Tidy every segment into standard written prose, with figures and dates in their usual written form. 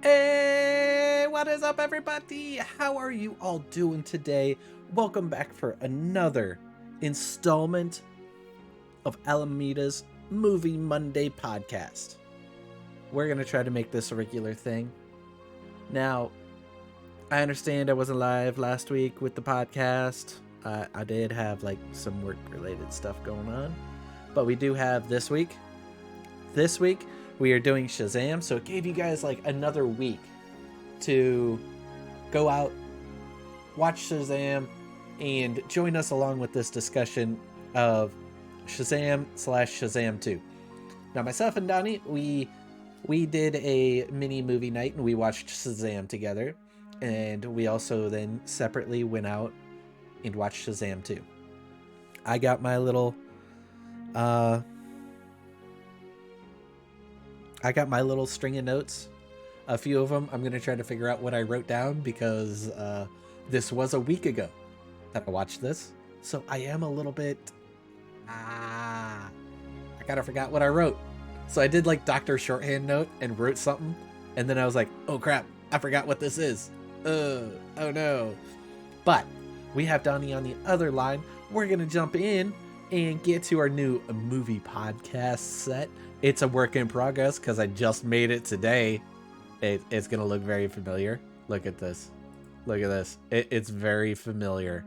Hey, what is up, everybody? How are you all doing today? Welcome back for another installment of al3m's Movie Monday podcast. We're going to try to make this a regular thing. Now, I understand I wasn't live last week with the podcast. I did have some work-related stuff going on, but we do have this week. This week, we are doing Shazam, so it gave you guys another week to go out, watch Shazam, and join us along with this discussion of Shazam/Shazam 2. Now, myself and Donnie, we did a mini movie night, and we watched Shazam together, and we also then separately went out and watched Shazam 2. I got my little string of notes. A few of them I'm going to try to figure out what I wrote down because this was a week ago that I watched this. So I am a little bit... I kind of forgot what I wrote. So I did Dr. Shorthand note and wrote something. And then I was like, oh crap, I forgot what this is. Oh no. But we have Donnie on the other line. We're going to jump in and get to our new movie podcast set. It's a work in progress because I just made it today. It's going to look very familiar. Look at this. Look at this. It's very familiar.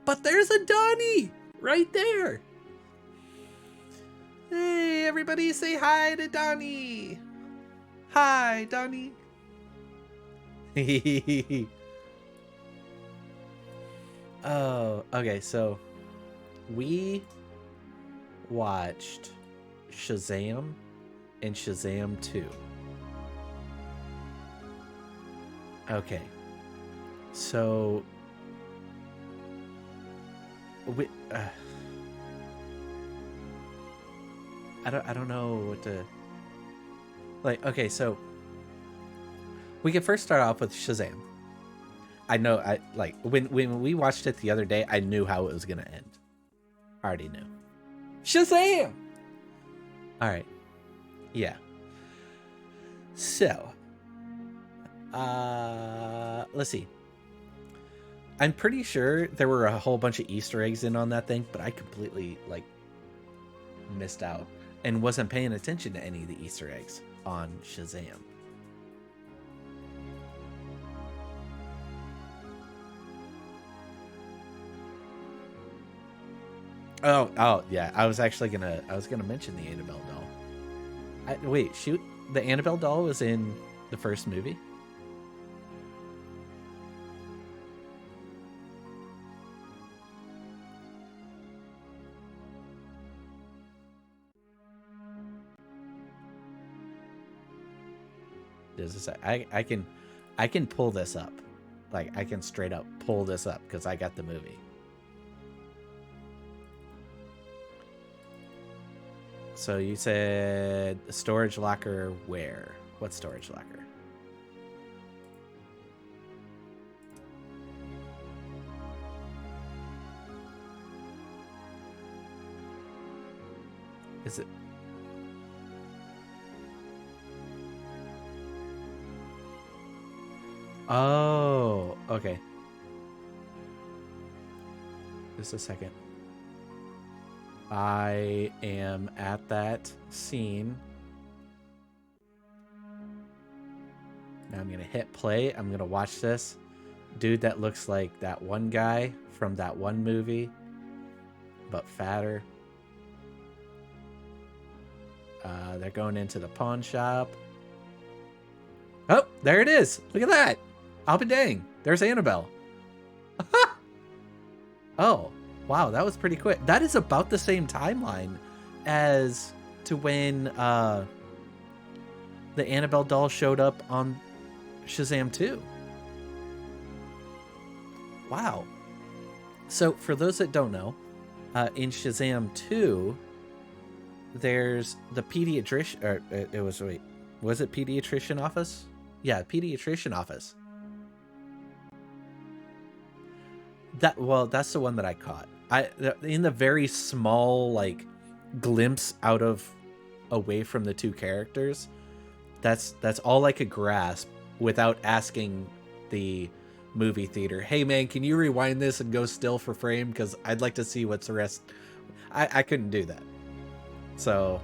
But there's a Donnie right there. Hey, everybody say hi to Donnie. Hi, Donnie. Oh, okay. So we watched Shazam and Shazam 2. Okay. So we I don't know what to okay, so we can first start off with Shazam. I know when we watched it the other day, I knew how it was going to end. I already knew. Shazam! All right. Yeah. So, let's see. I'm pretty sure there were a whole bunch of Easter eggs in on that thing, but I completely missed out and wasn't paying attention to any of the Easter eggs on Shazam. Oh yeah. I was gonna mention the Annabelle doll. Wait, shoot. The Annabelle doll was in the first movie? I can pull this up. I can straight up pull this up because I got the movie. So you said the storage locker where? What storage locker? Is it? Oh, okay. Just a second. I am at that scene. Now I'm going to hit play. I'm going to watch this. Dude that looks like that one guy from that one movie, but fatter. They're going into the pawn shop. Oh, there it is. Look at that. I'll be dang. There's Annabelle. Oh. Wow, that was pretty quick. That is about the same timeline as to when the Annabelle doll showed up on Shazam 2. Wow. So, for those that don't know, in Shazam 2, there's the pediatrician... was it pediatrician office? Yeah, pediatrician office. That's the one that I caught. In the very small glimpse away from the two characters, that's all I could grasp without asking the movie theater, hey man, can you rewind this and go still for frame? Because I'd like to see what's the rest. I couldn't do that. So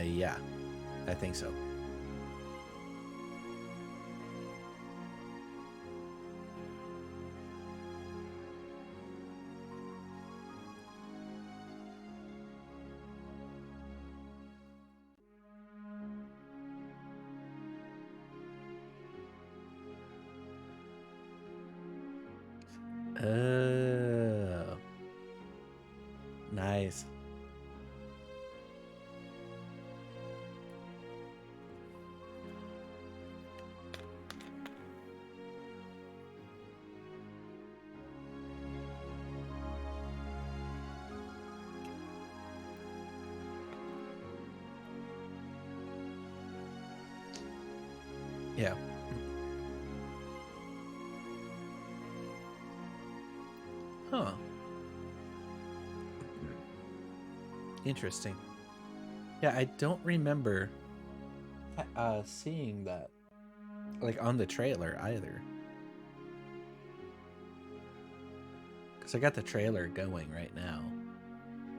yeah, I think so. Oh, nice. Yeah. Huh. Interesting. Yeah, I don't remember seeing that like on the trailer either. Because I got the trailer going right now,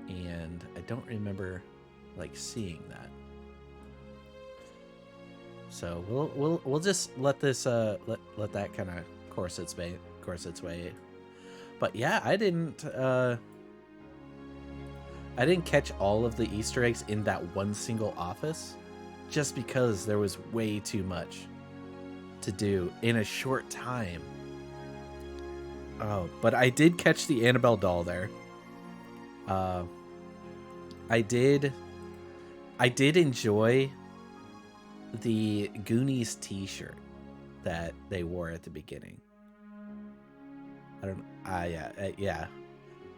and I don't remember like seeing that. So we'll just let this let that kind of course its way. But yeah, I didn't catch all of the Easter eggs in that one single office, just because there was way too much to do in a short time. Oh, but I did catch the Annabelle doll there. I did enjoy the Goonies t-shirt that they wore at the beginning. I don't yeah.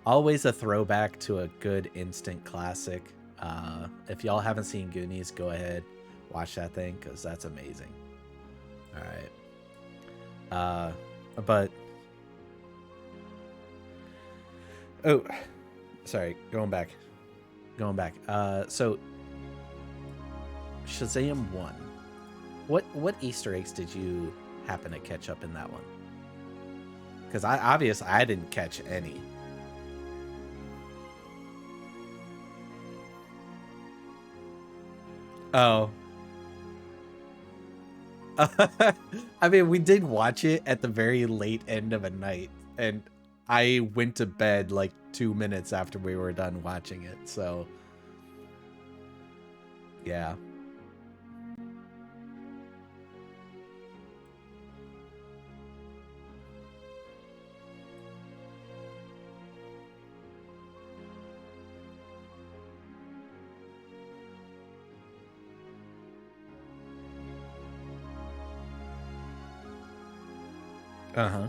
Always a throwback to a good instant classic. If y'all haven't seen Goonies, go ahead, watch that thing, because that's amazing. All right. But oh, sorry, going back. So Shazam 1. What Easter eggs did you happen to catch up in that one? Because I didn't catch any. Oh. I mean, we did watch it at the very late end of a night, and I went to bed like 2 minutes after we were done watching it, so yeah. Uh-huh.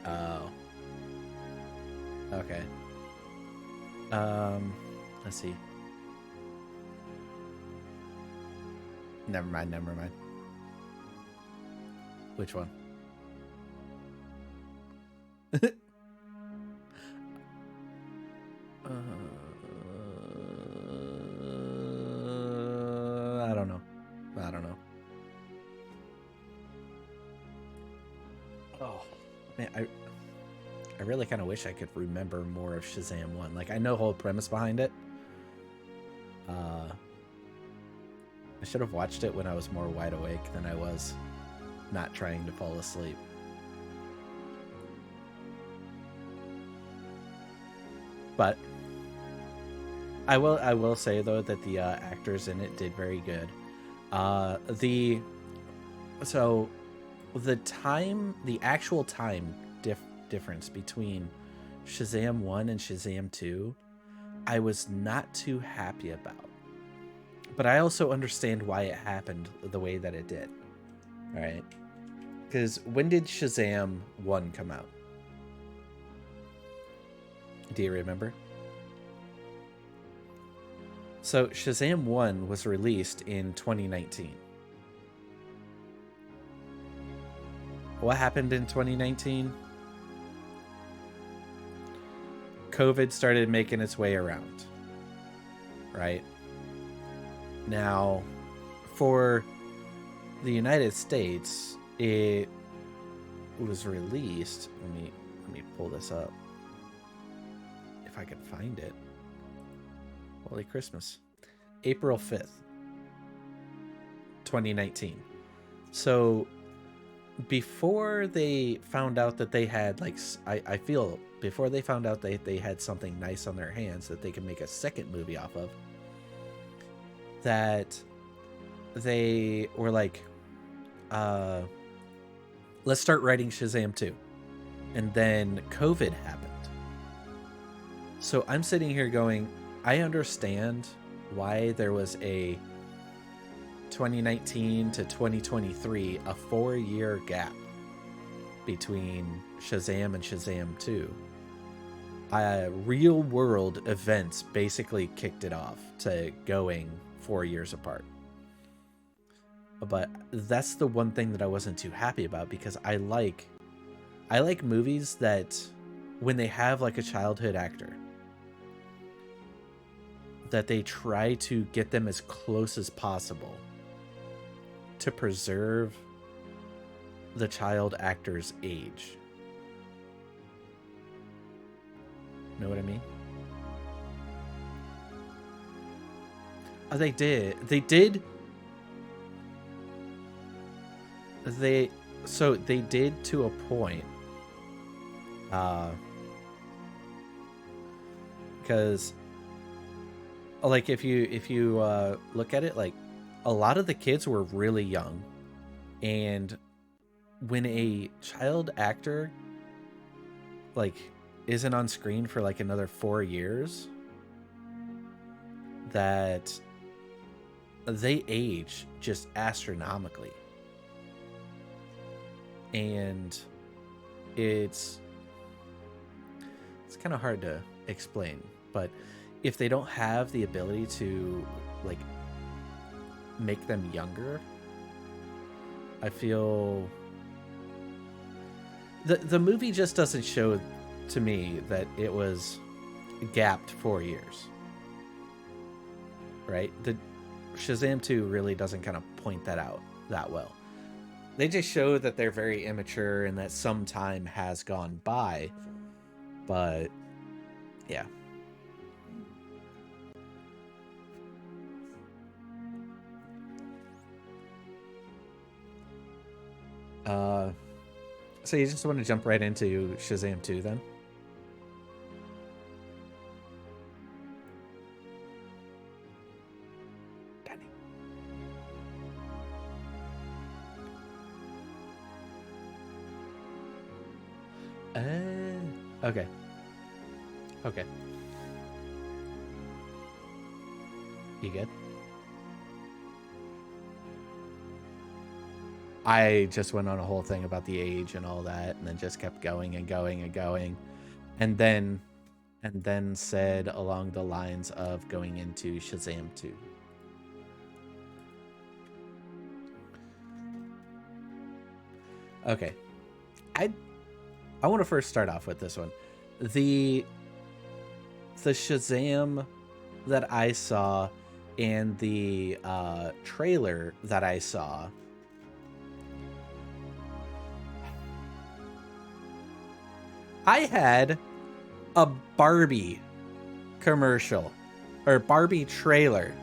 Oh. Okay. Let's see. Never mind. Which one? I don't know. Oh, man, I really kind of wish I could remember more of Shazam 1. Like, I know the whole premise behind it. I should have watched it when I was more wide awake than I was not trying to fall asleep. But I will say though that the actors in it did very good. The actual time difference between Shazam 1 and Shazam 2, I was not too happy about. But I also understand why it happened the way that it did. All right? Because when did Shazam 1 come out? Do you remember? So Shazam 1 was released in 2019. What happened in 2019? COVID started making its way around, right? Now, for the United States, it was released. Let me pull this up if I can find it. Holy Christmas. April 5th, 2019. So before they found out that they had, like, I feel before they found out that they had something nice on their hands that they could make a second movie off of, that they were like, let's start writing Shazam 2. And then COVID happened. So I'm sitting here going, I understand why there was a 2019 to 2023, a 4-year gap between Shazam and Shazam 2. Real world events basically kicked it off to going 4 years apart. But that's the one thing that I wasn't too happy about, because I like movies that when they have like a childhood actor, that they try to get them as close as possible to preserve the child actor's age. Know what I mean? Oh, they did to a point. Because like if you look at it, like a lot of the kids were really young, and when a child actor like isn't on screen for like another 4 years, that they age just astronomically. And it's kind of hard to explain, but if they don't have the ability to like make them younger, I feel the movie just doesn't show to me that it was gapped 4 years, right? The Shazam 2 really doesn't kind of point that out that well. They just show that they're very immature and that some time has gone by. But yeah. So you just want to jump right into Shazam 2 then? Okay. Okay. You good? I just went on a whole thing about the age and all that, and then just kept going and going and going, and then said along the lines of going into Shazam 2. Okay. I want to first start off with this one. The Shazam that I saw and the trailer that I saw, I had a Barbie commercial or Barbie trailer.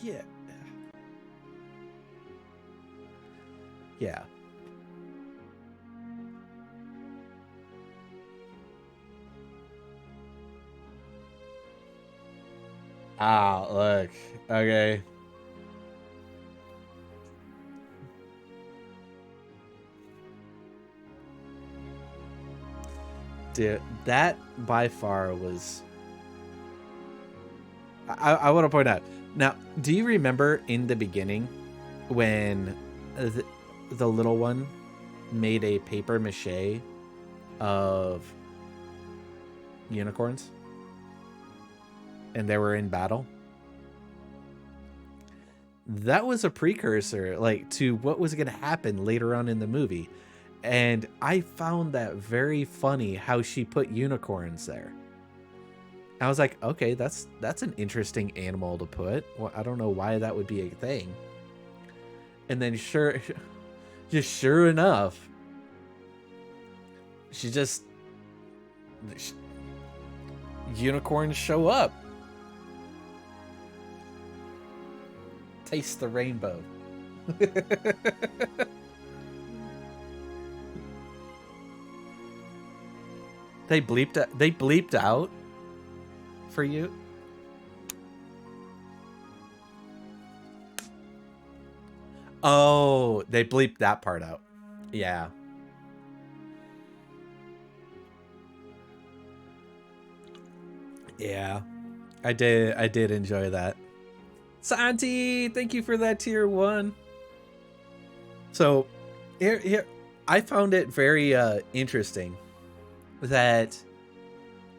Yeah. Yeah. Ah, look. Okay. Dude, that by far was... I want to point out. Now, do you remember in the beginning when the little one made a paper mache of unicorns and they were in battle. That was a precursor, like, to what was going to happen later on in the movie. And I found that very funny how she put unicorns there. I was like, okay, that's an interesting animal to put. Well, I don't know why that would be a thing. And then sure enough, unicorns show up. Taste the rainbow. They bleeped out for you. Oh, they bleeped that part out. Yeah. Yeah. I did enjoy that. Santi, thank you for that tier 1. So, here I found it very interesting that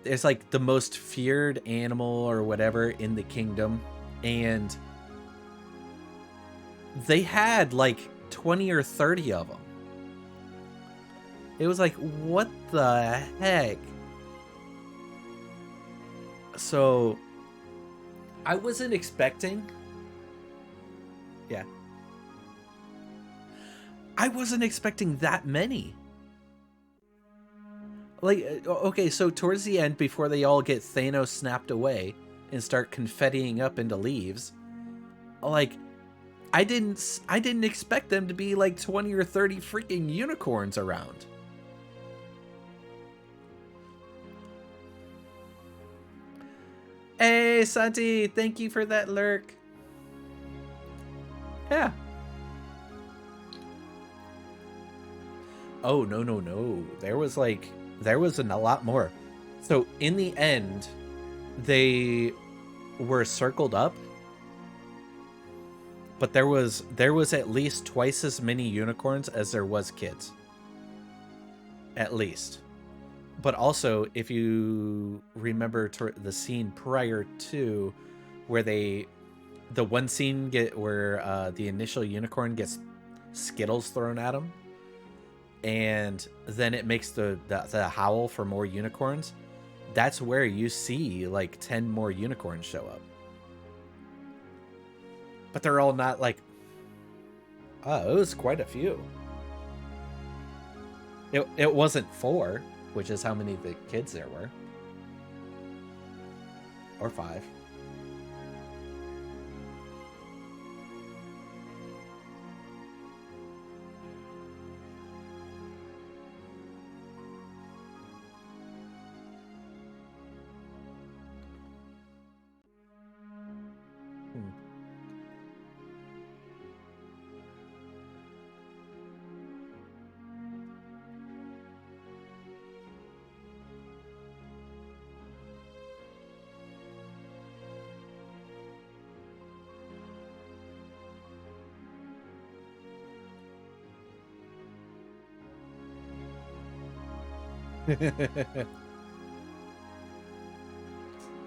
there's like the most feared animal or whatever in the kingdom, and they had like 20 or 30 of them. It was like, what the heck? So I wasn't expecting. Yeah. I wasn't expecting that many. Like, okay, so towards the end, before they all get Thanos snapped away and start confettiing up into leaves, like, I didn't expect them to be like 20 or 30 freaking unicorns around. Hey, Santi, thank you for that lurk. Yeah. Oh, no. There was a lot more. So in the end, they were circled up, but there was at least twice as many unicorns as there was kids. At least. But also, if you remember the scene prior to where the one scene where the initial unicorn gets Skittles thrown at him, and then it makes the howl for more unicorns, that's where you see like 10 more unicorns show up. But they're all not like... Oh, it was quite a few. It wasn't 4, which is how many the kids there were. Or 5.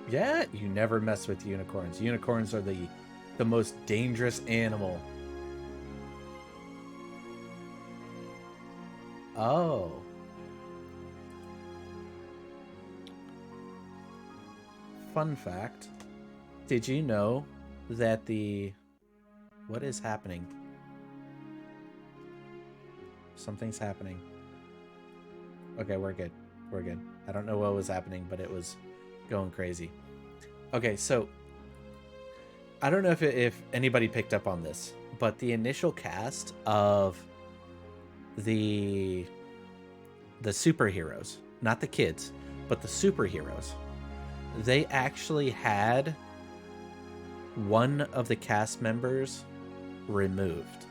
Yeah, you never mess with unicorns. Unicorns are the most dangerous animal. Oh. Fun fact. Did you know that what is happening? Something's happening. Okay, we're good. We're good. I don't know what was happening, but it was going crazy. Okay, so I don't know if anybody picked up on this, but the initial cast of the superheroes, not the kids, but the superheroes, they actually had one of the cast members removed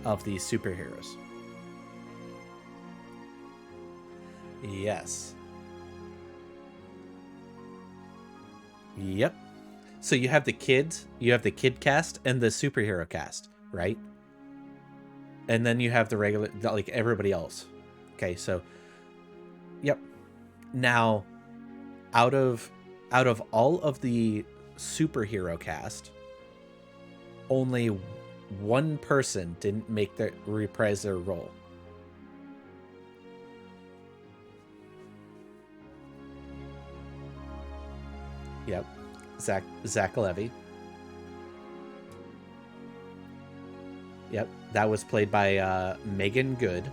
of these superheroes. Yes. Yep. So you have the kids, you have the kid cast and the superhero cast, right? And then you have the regular, like everybody else. Okay, so Yep. Now, out of all of the superhero cast, only one person didn't reprise their role. Yep. Zach Levy. Yep. That was played by Megan Good.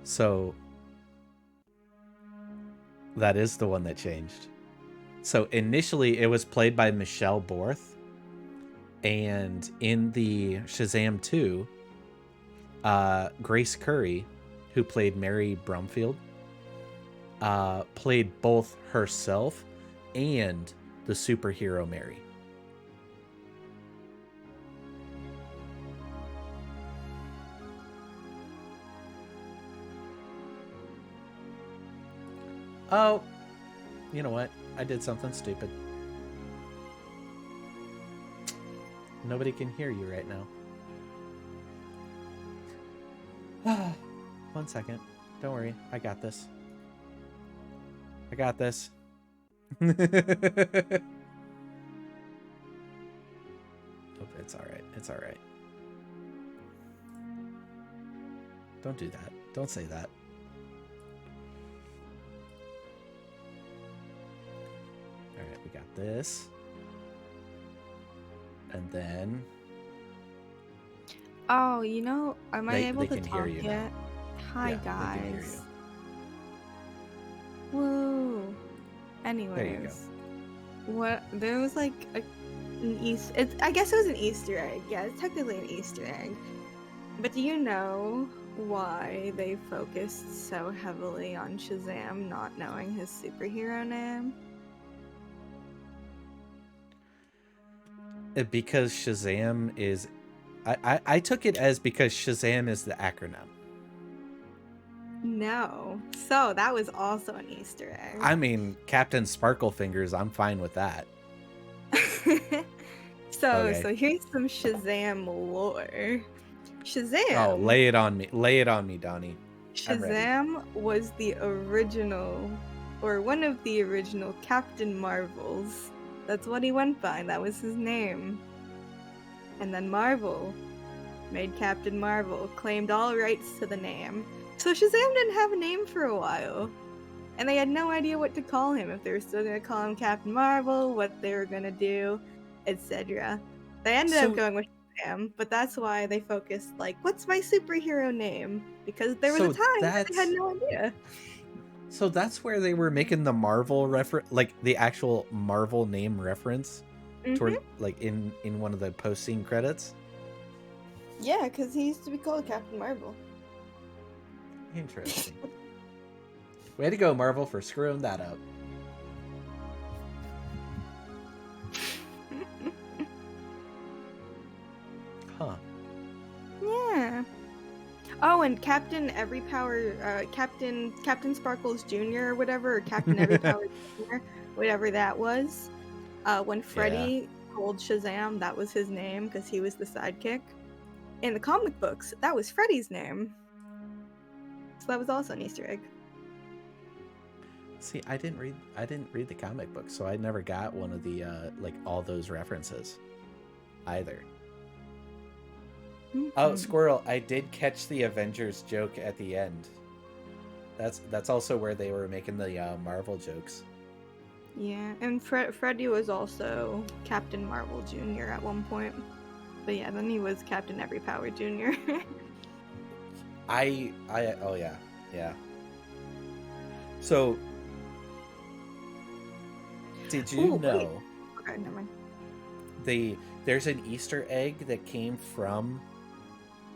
So that is the one that changed. So initially it was played by Michelle Borth. And in the Shazam 2, Grace Curry, who played Mary Brumfield, played both herself and the superhero Mary. Oh, you know what? I did something stupid. Nobody can hear you right now. 1 second. Don't worry. I got this. I got this. Oh, it's all right. It's all right. Don't do that. Don't say that. All right, we got this. And then... Oh, you know, am I able to can hear talk you yet? now. Hi, Yeah, guys. Woo. Anyways. There you go. What, there was like an Easter, I guess it was an Easter egg. Yeah, it's technically an Easter egg. But do you know why they focused so heavily on Shazam not knowing his superhero name? Because Shazam is... I took it as because Shazam is the acronym. No. So that was also an Easter egg. I mean, Captain Sparklefingers, I'm fine with that. So here's some Shazam lore. Shazam. Oh, lay it on me. Lay it on me, Donnie. Shazam was the original, or one of the original Captain Marvels. That's what he went by. That was his name. And then Marvel made Captain Marvel, claimed all rights to the name. So Shazam didn't have a name for a while. And they had no idea what to call him, if they were still going to call him Captain Marvel, what they were going to do, etc. They ended up going with Shazam, but that's why they focused, like, what's my superhero name? Because there was a time that they had no idea. So that's where they were making the Marvel reference, like the actual Marvel name reference, toward, like, in one of the post-scene credits? Yeah, because he used to be called Captain Marvel. Interesting. Way to go, Marvel, for screwing that up. Huh. Yeah. Oh, and Captain Everypower, Captain Sparkles Jr. or whatever, or Captain Everypower Jr., whatever that was. When Freddy told Shazam that was his name because he was the sidekick. In the comic books, that was Freddy's name. So that was also an Easter egg. See, I didn't read the comic book, so I never got one of the like all those references either. Oh, Squirrel, I did catch the Avengers joke at the end. That's also where they were making the Marvel jokes. Yeah, and Freddy was also Captain Marvel Jr. at one point. But yeah, then he was Captain Everypower Jr. Oh yeah. So, did you know? Okay, never mind. There's an Easter egg that came from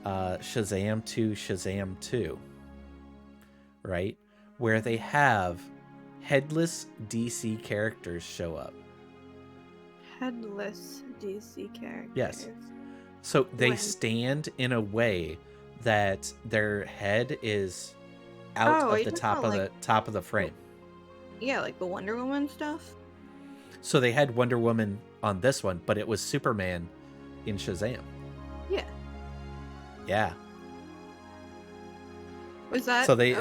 Shazam to Shazam 2, right? Where they have headless DC characters show up. Headless DC characters. Yes. So they stand in a way that their head is out of the top of the frame. Yeah, like the Wonder Woman stuff. So they had Wonder Woman on this one, but it was Superman in Shazam. Yeah. Yeah. Was that So they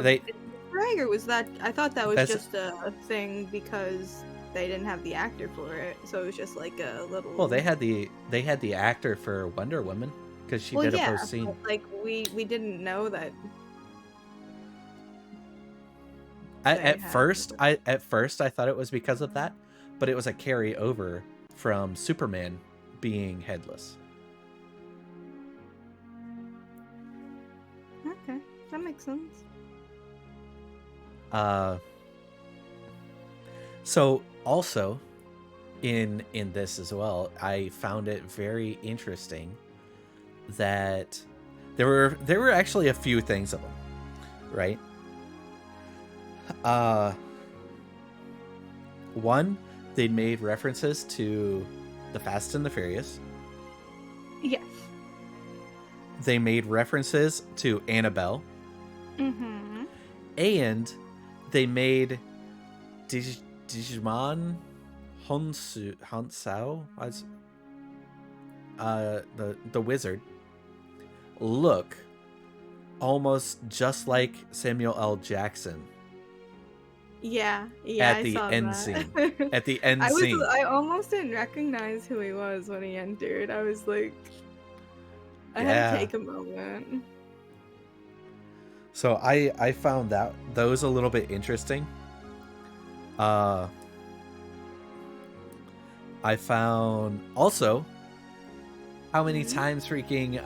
or was that? I thought that was That's- just a thing because they didn't have the actor for it, so it was just like a little. well, they had the actor for Wonder Woman because she did a post scene. But, like we didn't know that. At first I thought it was because of that, but it was a carryover from Superman being headless. Okay, that makes sense. So also in this as well, I found it very interesting that there were actually a few things of them, right? One, they made references to the Fast and the Furious. Yes. They made references to Annabelle. Mm-hmm. And they made Digimon Honsao as the wizard look almost just like Samuel L. Jackson. Yeah, At I the saw end that. scene. At the end scene. I almost didn't recognize who he was when he entered. I was like, I had to take a moment. So I found those a little bit interesting. I found also how many times freaking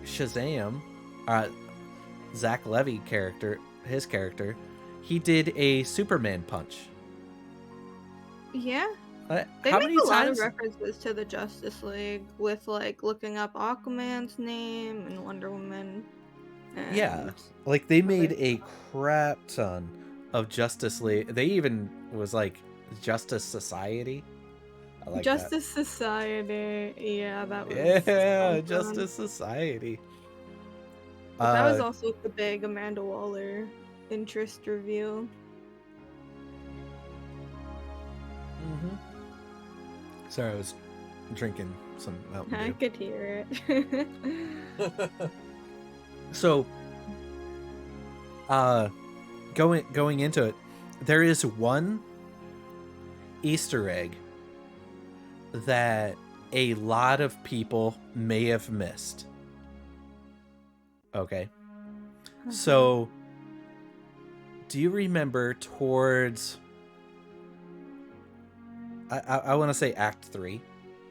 Shazam, Zach Levy his character, he did a Superman punch. Yeah. They how make many a lot of times? references to the Justice League with like looking up Aquaman's name and Wonder Woman. And Yeah, like they made a crap ton of Justice League. They even was like Justice Society. I like Justice Society. Yeah, that was. Yeah, Justice Society. But that was also the big Amanda Waller interest reveal. Mm-hmm. Sorry, I was drinking some Mountain Dew. I could hear it. So, going into it, there is one Easter egg that a lot of people may have missed. Okay. So, do you remember towards I want to say Act 3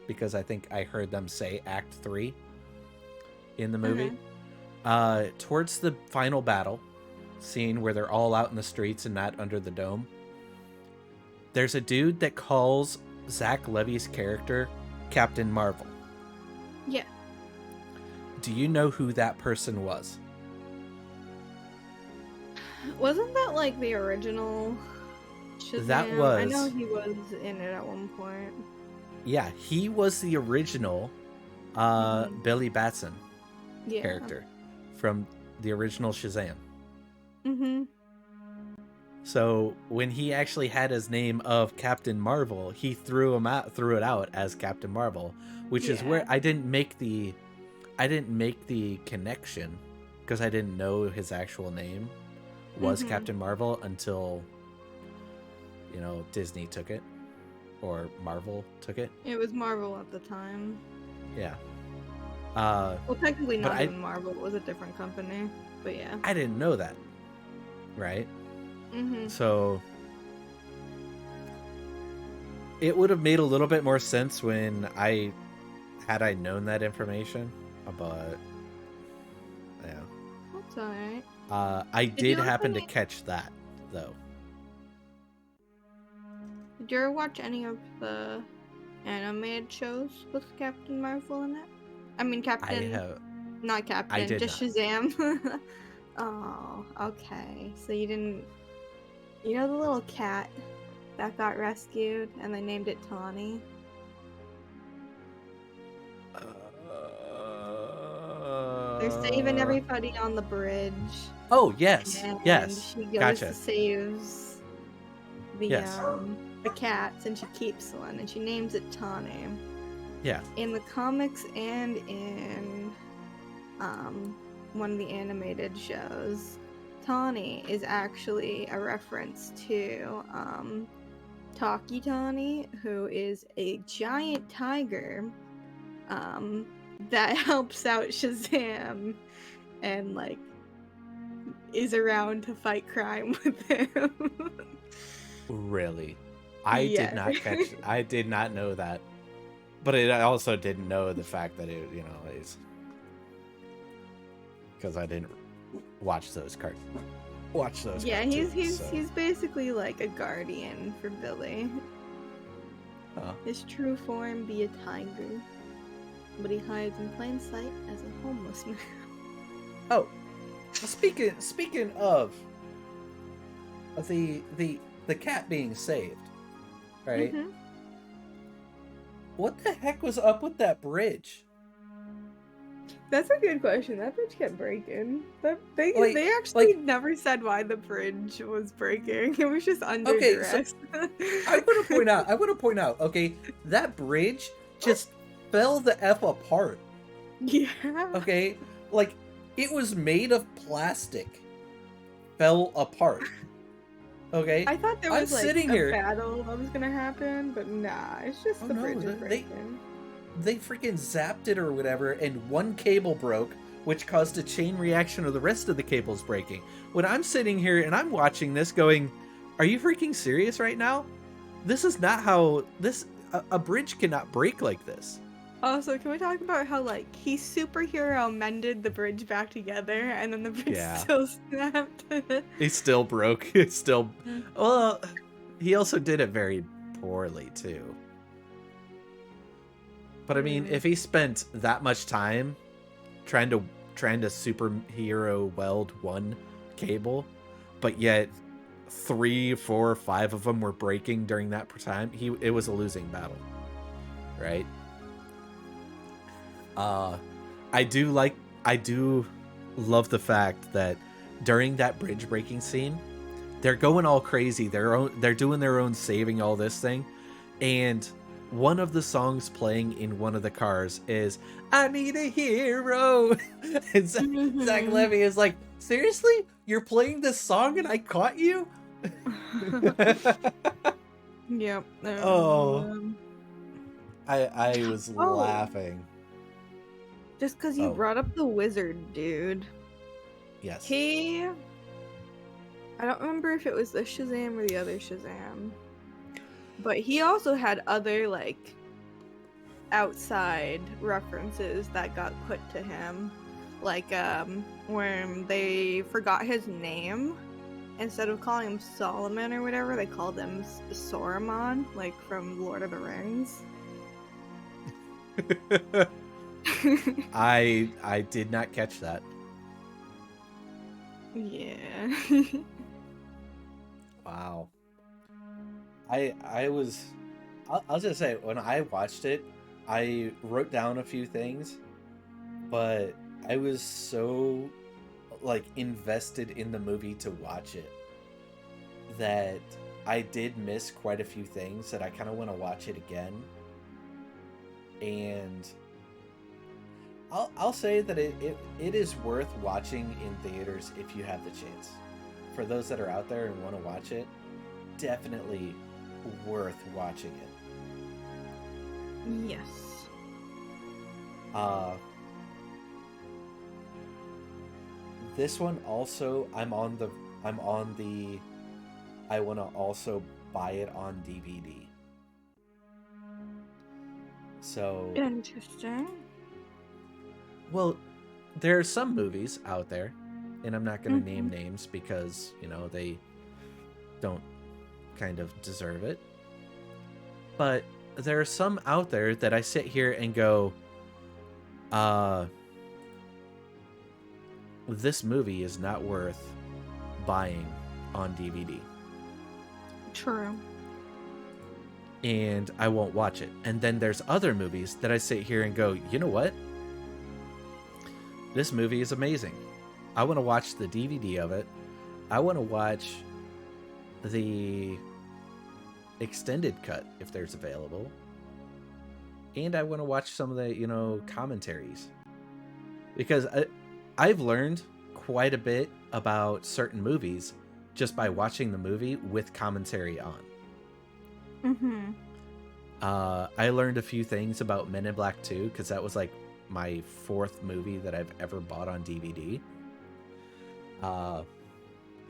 because I think I heard them say Act 3 in the movie. Towards the final battle scene where they're all out in the streets and not under the dome, there's a dude that calls Zach Levi's character Captain Marvel. Yeah. Do you know who that person was? Wasn't that like the original Shazam? That was. I know he was in it at one point. Yeah, he was the original Billy Batson character from the original Shazam. Mm-hmm. So when he actually had his name of Captain Marvel, he threw it out as Captain Marvel, which is where I didn't make the connection because I didn't know his actual name was Captain Marvel until Disney took it or Marvel took it. It was Marvel at the time. Yeah. Well, technically not even Marvel. It was a different company, but yeah. I didn't know that, right? Mm-hmm. So it would have made a little bit more sense when had I known that information, but yeah. That's alright. I did happen to catch that though. Did you ever watch any of the animated shows with Captain Marvel in it? I mean, not Captain, just not. Shazam. Oh, okay. So you didn't. You know the little cat that got rescued and they named it Tawny? They're saving everybody on the bridge. Oh, yes. Yes. She goes to saves the a cat, and she keeps one, and she names it Tawny. Yeah. In the comics and in one of the animated shows, Tawny is actually a reference to Taki Tawny, who is a giant tiger that helps out Shazam and like is around to fight crime with him. Really? I Yeah. did not know that. But I also didn't know the fact that it, is because I didn't watch those cartoons. Yeah, he's so. he's basically like a guardian for Billy. Huh. His true form be a tiger, but he hides in plain sight as a homeless man. Oh, speaking of the cat being saved, right? Mm-hmm. What the heck was up with that bridge? That's a good question. That bridge kept breaking. They actually never said why the bridge was breaking. It was just under duress. So I want to point out. Okay, that bridge just fell the F apart. Yeah. Okay, like it was made of plastic. Fell apart. Okay. I thought there was sitting a here. battle that was gonna happen, but nah, it's just the bridge is breaking. They freaking zapped it or whatever, and one cable broke, which caused a chain reaction of the rest of the cables breaking. When I'm sitting here and I'm watching this going, are you freaking serious right now? This is not how a bridge cannot break like this. Also, can we talk about how he superhero mended the bridge back together and then the bridge still snapped? He still broke. It's still well, he also did it very poorly too. But I mean, if he spent that much time trying to superhero weld one cable, but yet 3, 4, 5 of them were breaking during that time, it was a losing battle, right? I do love the fact that during that bridge breaking scene, they're going all crazy. They're doing their own saving all this thing, and one of the songs playing in one of the cars is "I Need a Hero." And Zach Levy is like, "Seriously? You're playing this song and I caught you?" Yep. I was laughing. Just because you brought up the wizard, dude. Yes. I don't remember if it was the Shazam or the other Shazam. But he also had other, outside references that got put to him. Like, when they forgot his name, instead of calling him Solomon or whatever, they called him Saruman, from Lord of the Rings. I did not catch that. Yeah. Wow. I'll just say, when I watched it, I wrote down a few things, but I was so invested in the movie to watch it that I did miss quite a few things that I kind of want to watch it again. And I'll say that it is worth watching in theaters if you have the chance. For those that are out there and want to watch it, definitely worth watching it. Yes. This one also, I want to also buy it on DVD. So interesting. Well, there are some movies out there, and I'm not going to name names because, they don't kind of deserve it. But there are some out there that I sit here and go, this movie is not worth buying on DVD. True. And I won't watch it. And then there's other movies that I sit here and go, you know what? This movie is amazing. I want to watch the DVD of it. I want to watch the extended cut if there's available. And I want to watch some of the, commentaries. Because I've learned quite a bit about certain movies just by watching the movie with commentary on. Mm-hmm. I learned a few things about Men in Black 2 because that was like my 4th movie that I've ever bought on DVD.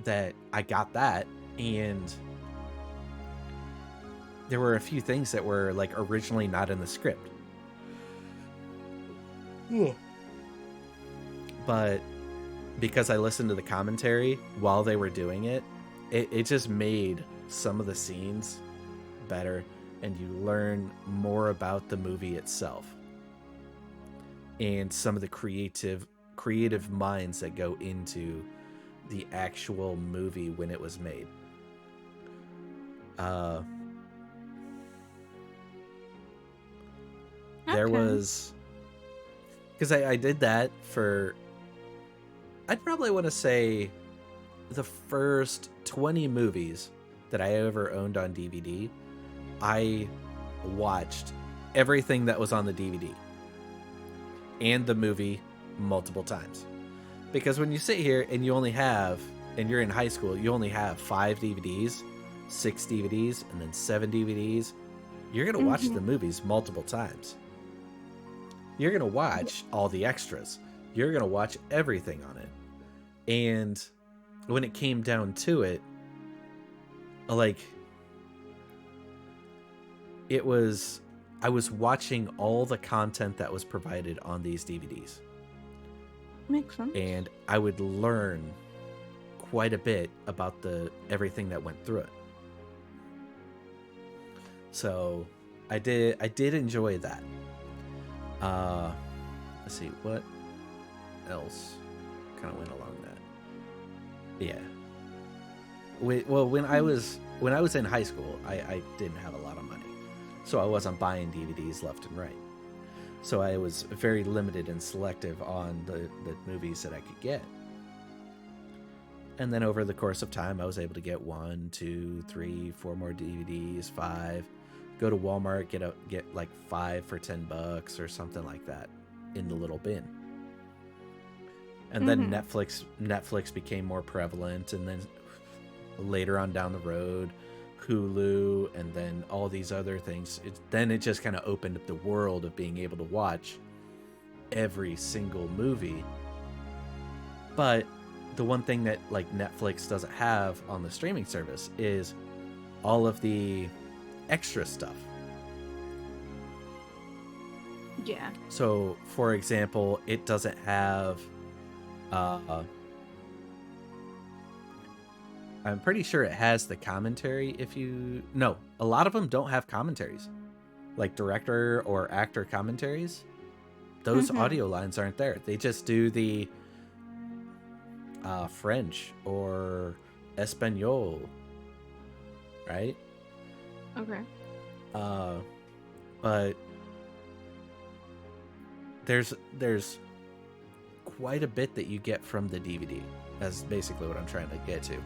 That I got that, and there were a few things that were like originally not in the script. Yeah. But because I listened to the commentary while they were doing it, it just made some of the scenes better, and you learn more about the movie itself and some of the creative minds that go into the actual movie when it was made. There was, because I did that for, I'd probably want to say the first 20 movies that I ever owned on DVD, I watched everything that was on the DVD and the movie multiple times. Because when you sit here and you only have, and you're in high school, you only have 5 DVDs, 6 DVDs, and then 7 DVDs, you're going to watch the movies multiple times. You're going to watch all the extras. You're going to watch everything on it. And when it came down to it, like, I was watching all the content that was provided on these DVDs. Makes sense. And I would learn quite a bit about everything that went through it. So I did enjoy that. Let's see, what else kind of went along that. Yeah. Well, when I was in high school, I didn't have a lot of money, so I wasn't buying DVDs left and right. So I was very limited and selective on the movies that I could get. And then over the course of time, I was able to get 1, 2, 3, 4 more DVDs, 5. Go to Walmart, get like 5 for $10 or something like that in the little bin. And then Netflix became more prevalent, and then later on down the road, Hulu, and then all these other things. Then it just kind of opened up the world of being able to watch every single movie. But the one thing that like Netflix doesn't have on the streaming service is all of the extra stuff. Yeah. So, for example, it doesn't have I'm pretty sure it has the commentary No, a lot of them don't have commentaries. Like director or actor commentaries. Those audio lines aren't there. They just do the French or Espanol. Right? Okay. But there's quite a bit that you get from the DVD. That's basically what I'm trying to get to.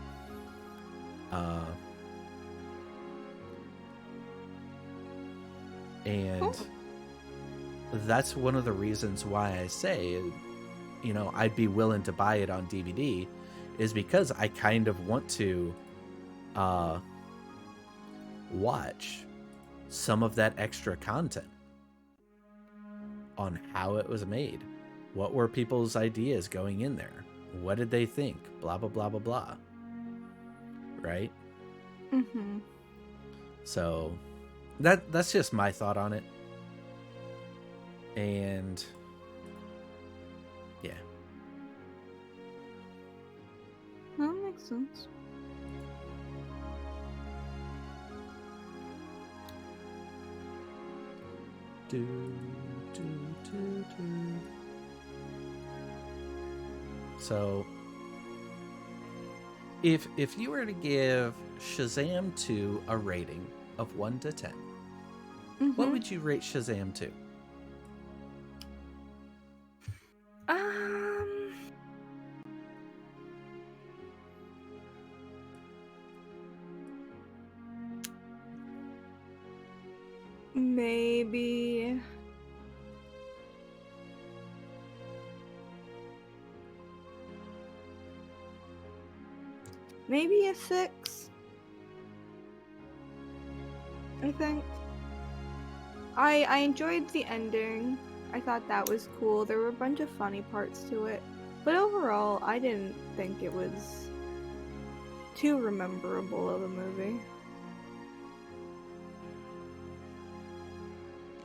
And that's one of the reasons why I say, I'd be willing to buy it on DVD, is because I kind of want to watch some of that extra content on how it was made. What were people's ideas going in there? What did they think? Blah, blah, blah, blah, blah. Right? So that's just my thought on it. And yeah. That makes sense. So if you were to give Shazam 2 a rating of 1 to 10, what would you rate Shazam 2? Maybe. Maybe a 6. I think. I enjoyed the ending. I thought that was cool. There were a bunch of funny parts to it. But overall, I didn't think it was too rememberable of a movie.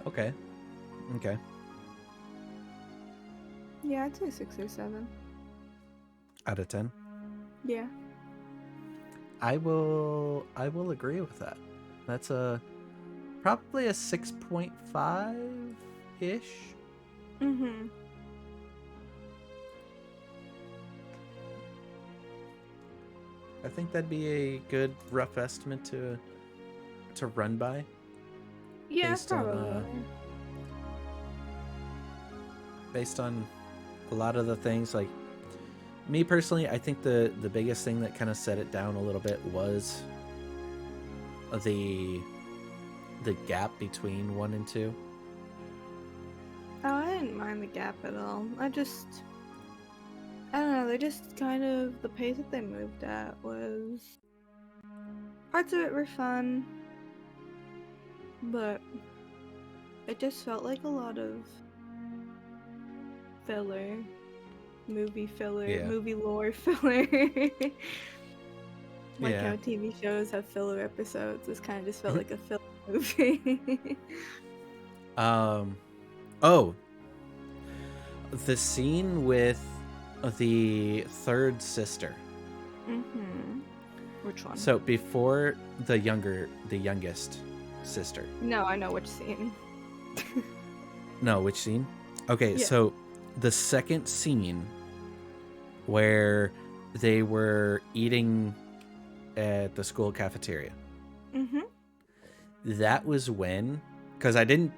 Okay. Yeah, I'd say 6 or 7. Out of 10? Yeah. I will agree with that. That's probably a 6.5-ish. Mm-hmm. I think that'd be a good rough estimate to run by. Yeah, based probably. Based on a lot of the things, like me personally, I think the biggest thing that kind of set it down a little bit was the gap between 1 and 2. Oh, I didn't mind the gap at all. I don't know, they just kind of, the pace that they moved at was, parts of it were fun, but it just felt like a lot of filler, movie filler, Yeah. movie lore filler. Like Yeah. how TV shows have filler episodes, this kind of just felt like a filler movie. Oh, the scene with the third sister. Mm-hmm. Which one? So before the youngest sister. No, I know which scene. No, which scene? Okay, Yeah. so the second scene where they were eating at the school cafeteria. Mm-hmm. That was when, because I didn't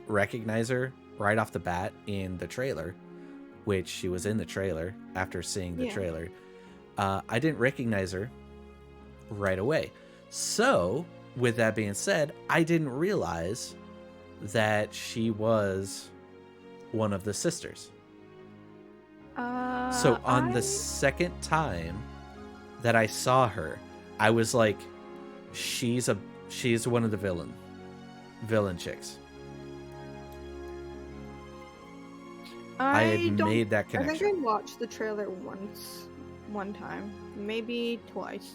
recognize her right off the bat in the trailer, which she was in the trailer after seeing the trailer. I didn't recognize her right away. So, with that being said, I didn't realize that she was one of the sisters. So on the second time that I saw her, I was like, she's one of the villain chicks. I had made that connection. I think I watched the trailer one time, maybe twice.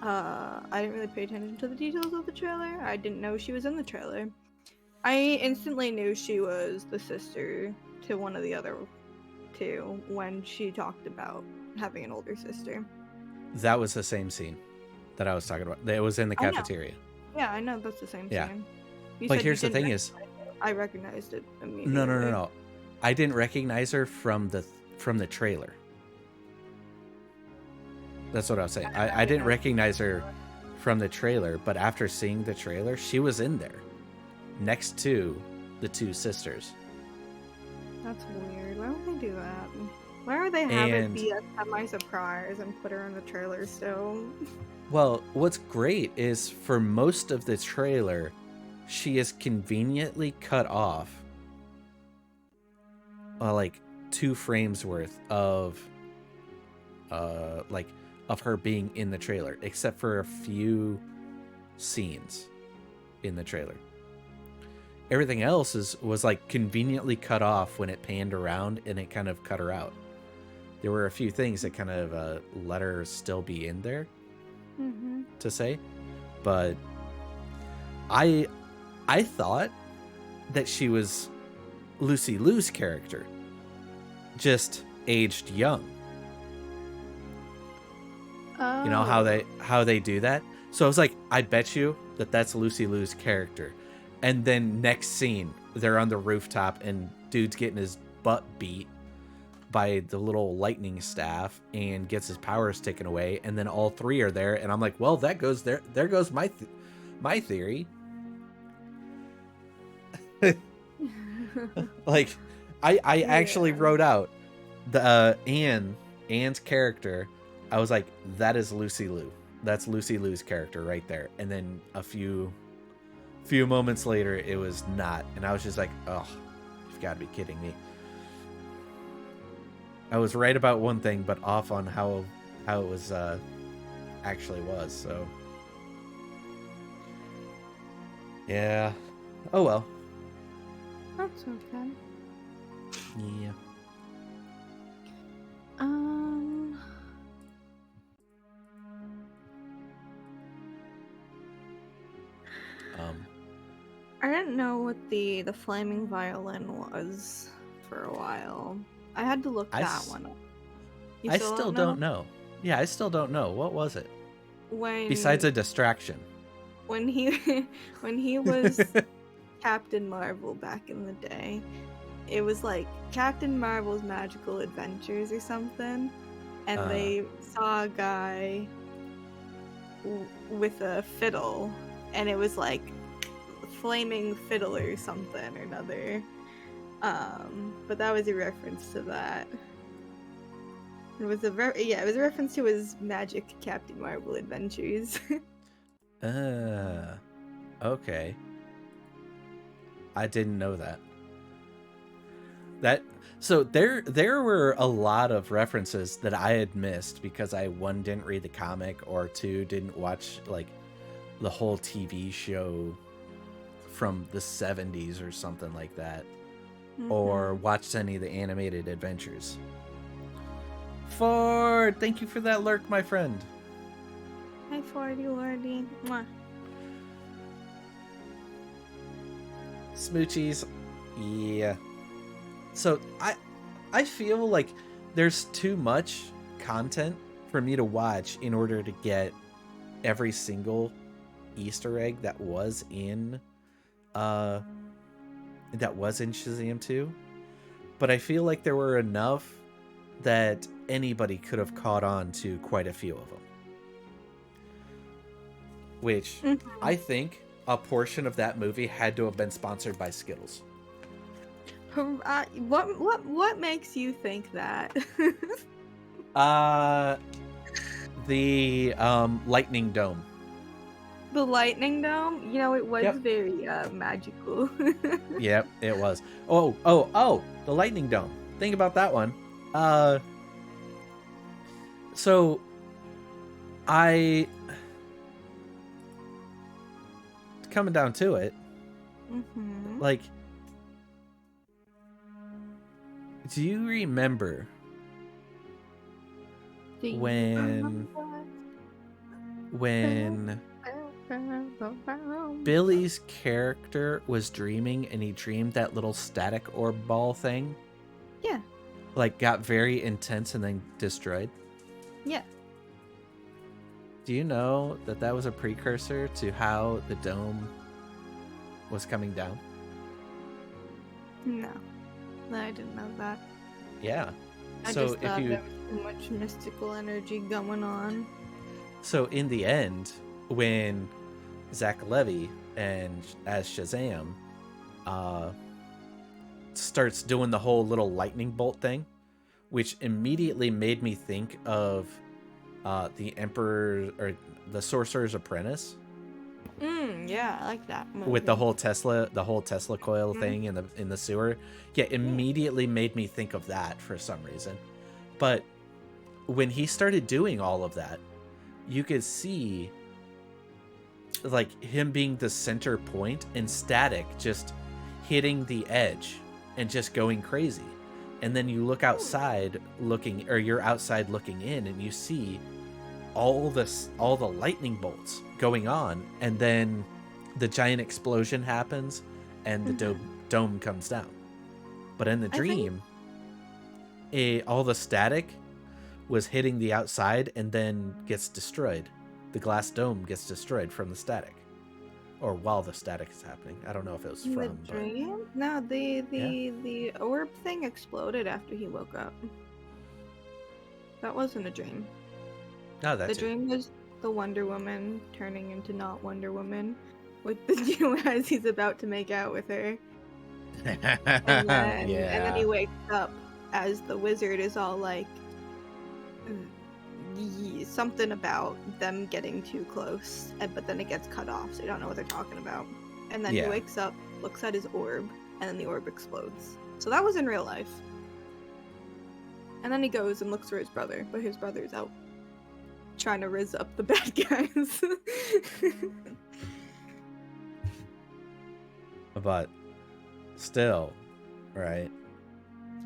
I didn't really pay attention to the details of the trailer. I didn't know she was in the trailer. I instantly knew she was the sister to one of the other two when she talked about having an older sister. That was the same scene that I was talking about. It was in the cafeteria. Yeah, I know that's the same scene. But here's the thing is, I recognized it immediately. No. I didn't recognize her from the trailer. That's what I was saying. I didn't recognize her from the trailer, but after seeing the trailer, she was in there next to the two sisters. That's weird. Why would they do that? Why would they have it be a semi-surprise and put her in the trailer still? Well, what's great is for most of the trailer, she is conveniently cut off like 2 frames worth of of her being in the trailer, except for a few scenes in the trailer. Everything else was like conveniently cut off when it panned around and it kind of cut her out. There were a few things that kind of let her still be in there to say, but I thought that she was Lucy Liu's character, just aged young. You know how they do that? So I was like, I bet you that's Lucy Liu's character. And then next scene, they're on the rooftop and dude's getting his butt beat by the little lightning staff and gets his powers taken away. And then all 3 are there. And I'm like, well, that goes there. There goes my theory. Like, I actually wrote out the Anne's character. I was like, that is Lucy Liu. That's Lucy Liu's character right there. And then a few few moments later, it was not. And I was just like, oh, you've got to be kidding me. I was right about one thing, but off on how it was actually was. So yeah. Oh well. That's okay. Yeah. I didn't know what the flaming violin was for a while. I had to look that one up. You I still don't know. Yeah, I still don't know. What was it? Besides a distraction. When he was Captain Marvel back in the day, it was like Captain Marvel's Magical Adventures or something, and they saw a guy with a fiddle, and it was like flaming fiddle or something or another. But that was a reference to that. It was a reference to his Magic Captain Marvel adventures. Okay. I didn't know that. So there were a lot of references that I had missed because I, one, didn't read the comic, or two, didn't watch like the whole TV show from the 70s or something like that, or watched any of the animated adventures. Ford, thank you for that lurk, my friend. Hi, Fordy Lordy. Mwah. Smoochies. Yeah. So I feel like there's too much content for me to watch in order to get every single Easter egg that was in Shazam 2. But I feel like there were enough that anybody could have caught on to quite a few of them. Which I think a portion of that movie had to have been sponsored by Skittles. What makes you think that? The lightning dome. The lightning dome? You know, it was very magical. Yep, it was. Oh, the lightning dome. Think about that one. So coming down to it, like, do you remember when Billy's character was dreaming and he dreamed that little static orb ball thing? Yeah. Like, got very intense and then destroyed? Yeah. Do you know that that was a precursor to how the dome was coming down? No, I didn't know that. Yeah. I just thought there was too much mystical energy going on. So in the end, when Zach Levy and as Shazam starts doing the whole little lightning bolt thing, which immediately made me think of the Emperor or the Sorcerer's Apprentice. Yeah, I like that movie. With the whole Tesla coil thing in the sewer. Yeah, immediately made me think of that for some reason. But when he started doing all of that, you could see like him being the center point and static just hitting the edge and just going crazy. And then you look outside looking, or you're outside looking in, and you see all the lightning bolts going on, and then the giant explosion happens and the dome comes down. But in the dream, all the static was hitting the outside and then gets destroyed. The glass dome gets destroyed from the static, or while the static is happening. I don't know if it was from the dream. No, the orb thing exploded after he woke up. That wasn't a dream. No, that's the dream was the Wonder Woman turning into not Wonder Woman, with the as he's about to make out with her. And then he wakes up as the wizard is all like something about them getting too close, but then it gets cut off, so you don't know what they're talking about. And then he wakes up, looks at his orb, and then the orb explodes. So that was in real life. And then he goes and looks for his brother, but his brother's out trying to rizz up the bad guys. But still, right?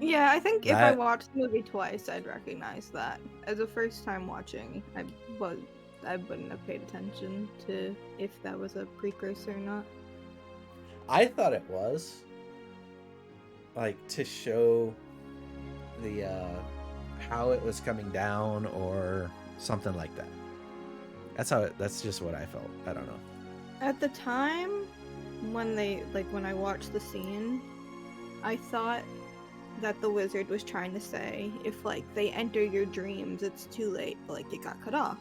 Yeah, I think if I watched the movie twice, I'd recognize that. As a first time watching, I wouldn't have paid attention to if that was a precursor or not. I thought it was, like, to show the how it was coming down or something like that. That's just what I felt. I don't know. At the time when I watched the scene, I thought that the wizard was trying to say, if like they enter your dreams, it's too late, like it got cut off.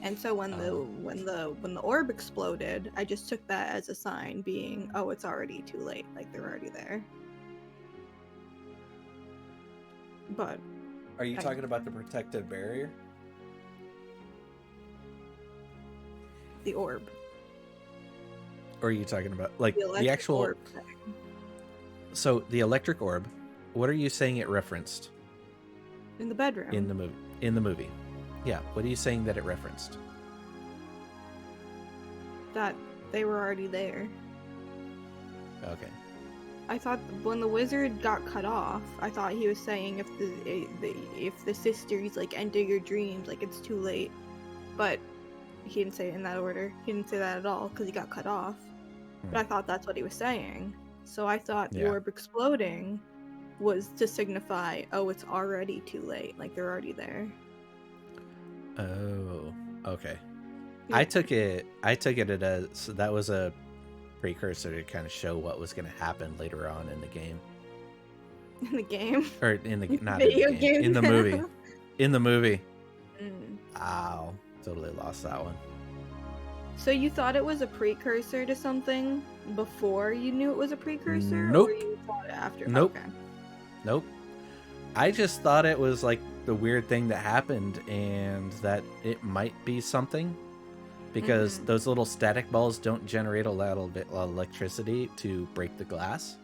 And so when the orb exploded, I just took that as a sign being, oh, it's already too late, like they're already there. But are you talking about the protective barrier? The orb. Or are you talking about like the actual orb thing? So the electric orb, what are you saying it referenced? In the bedroom. In the movie. Yeah, what are you saying that it referenced? That they were already there. Okay. I thought when the wizard got cut off, I thought he was saying if the sisters like enter your dreams, like it's too late. But he didn't say it in that order. He didn't say that at all because he got cut off. But I thought that's what he was saying. So I thought the orb exploding was to signify, oh, it's already too late. Like they're already there. Oh, okay. Yeah. I took it as that was a precursor to kind of show what was going to happen later on in the game. In the game? Or in the not video in the game. game. In the movie. In the movie. Mm. Ow, totally lost that one. So you thought it was a precursor to something before you knew it was a precursor? Nope. Or you thought it after? Nope. Okay. Nope. I just thought it was like the weird thing that happened and that it might be something because those little static balls don't generate a little bit of electricity to break the glass.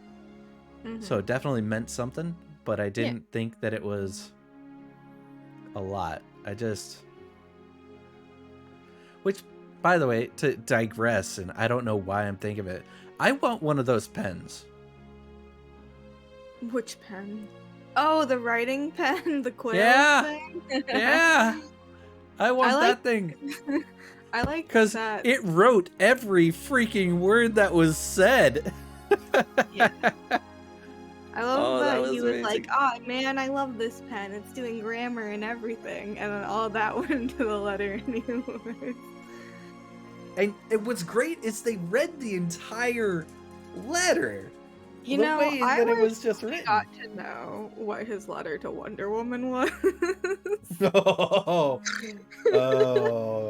So it definitely meant something, but I didn't think that it was a lot. Which, by the way, to digress, and I don't know why I'm thinking of it, I want one of those pens. Which pen? Oh, the writing pen, the quill thing? Yeah. I want that thing. I like because that. It wrote every freaking word that was said. Yeah. I love that he was amazing. like, oh man, I love this pen. It's doing grammar and everything. And then all that went into the letter anyway. And what's great is they read the entire letter. You the know, way I that it was just written. got to know what his letter to Wonder Woman was. Oh,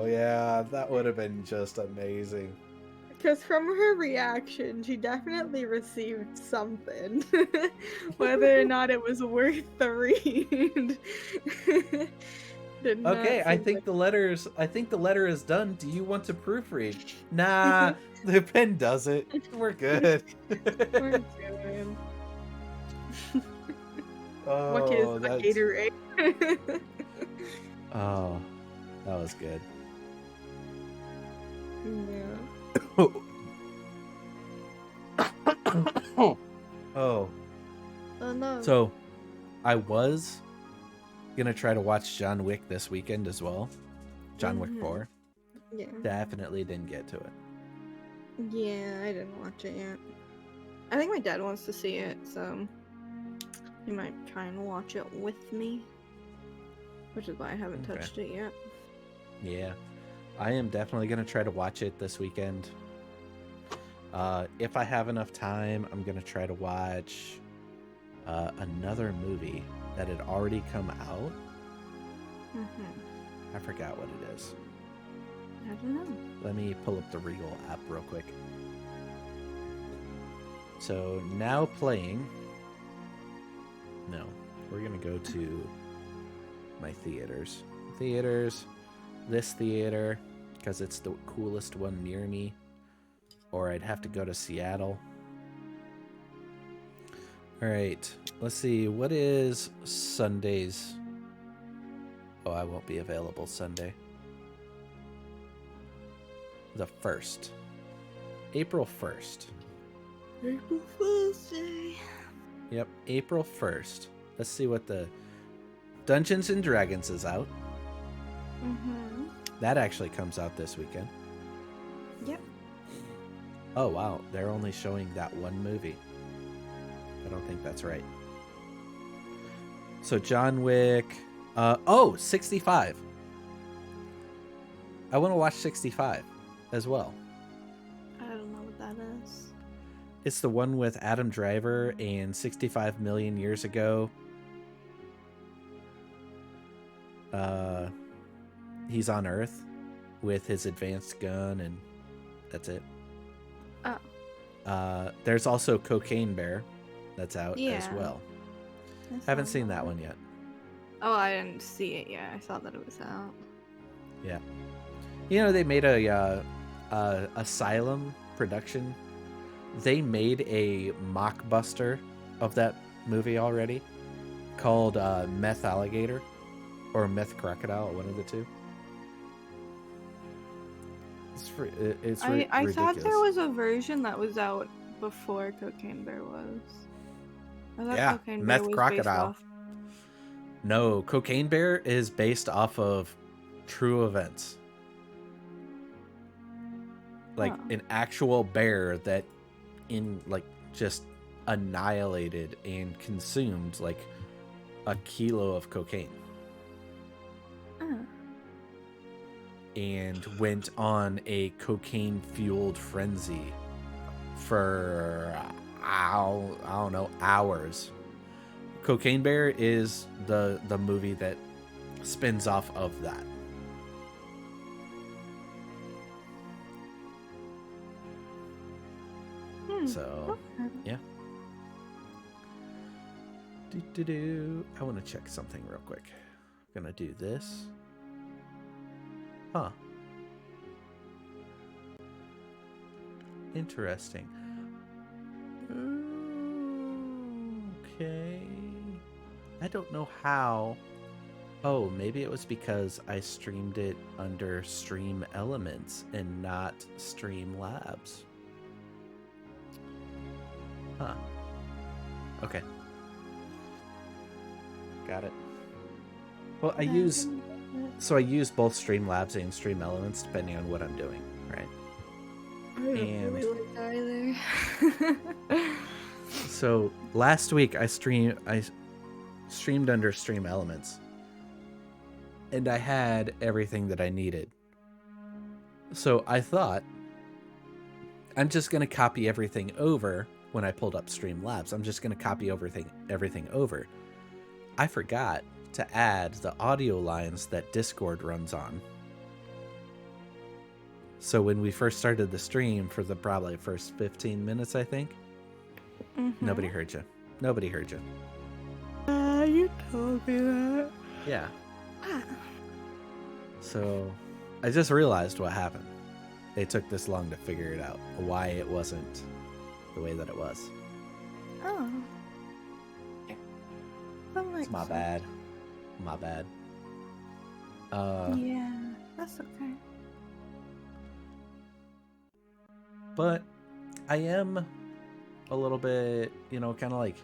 yeah, that would have been just amazing. Because from her reaction, she definitely received something. Whether or not it was worth the read. Okay, I think the letter is done. Do you want to proofread? Nah, the pen does it. We're good. We're good. What is a Gatorade? Oh, that was good. Yeah. Oh. Oh no. So, I was gonna try to watch John Wick this weekend as well. John Wick 4. Yeah. Definitely didn't get to it. Yeah, I didn't watch it yet. I think my dad wants to see it, so he might try and watch it with me. Which is why I haven't touched it yet. Yeah. I am definitely gonna try to watch it this weekend. If I have enough time, I'm gonna try to watch another movie that had already come out. I forgot what it is. I don't know. Let me pull up the Regal app real quick. So now playing. No, we're gonna go to my theaters. This theater, because it's the coolest one near me. or I'd have to go to Seattle. All right, let's see. What is Sundays? Oh, I won't be available Sunday. The 1st. April 1st. April Fool's Day. Yep, April 1st. Let's see what the Dungeons and Dragons is out. Mm-hmm. That actually comes out this weekend. Yep. Oh, wow. They're only showing that one movie. I don't think that's right. So John Wick. 65. I want to watch 65 as well. I don't know what that is. It's the one with Adam Driver and 65 million years ago. He's on Earth with his advanced gun, and that's it. Oh. There's also Cocaine Bear that's out as Yeah. well. I Haven't saw seen that one yet. Oh, I didn't see it yet. I saw that it was out. Yeah. You know, they made a Asylum production. They made a mockbuster of that movie already called Meth Alligator or Meth Crocodile, one of the two. It's I ridiculous. thought there was a version that was out before Cocaine Bear was. I thought Yeah, Cocaine Meth Bear was Crocodile. based off. No, Cocaine Bear is based off of true events. Like an actual bear that just annihilated and consumed like a kilo of cocaine. And went on a cocaine-fueled frenzy for, I don't know, hours. Cocaine Bear is the movie that spins off of that. So, yeah. I want to check something real quick. I'm going to do this. Huh. Interesting. Okay. I don't know how. Oh, maybe it was because I streamed it under Stream Elements and not Streamlabs. Huh. Okay. Got it. Well, I use both Streamlabs and Stream Elements depending on what I'm doing, right? I don't really like either. So last week I streamed under Stream Elements, and I had everything that I needed. So I thought I'm just going to copy everything over. When I pulled up Streamlabs, I'm just going to copy everything over. I forgot to add the audio lines that Discord runs on. So when we first started the stream for the probably first 15 minutes, I think, nobody heard you. Nobody heard you. You told me that. Yeah. So I just realized what happened. They took this long to figure it out, why it wasn't the way that it was. Oh. It's my bad. My bad. Yeah, that's okay. But I am a little bit, kind of like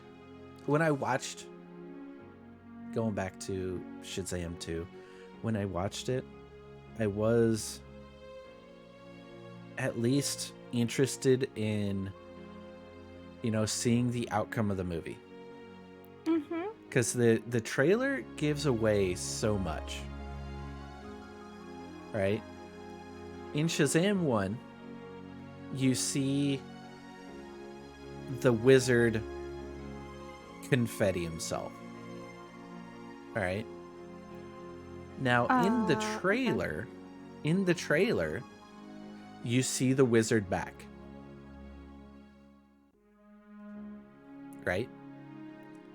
when I watched, going back to Shazam 2, when I watched it, I was at least interested in, seeing the outcome of the movie. Because the trailer gives away so much. Right? In Shazam 1, you see the wizard confetti himself. Alright? Now, in the trailer, you see the wizard back. Right?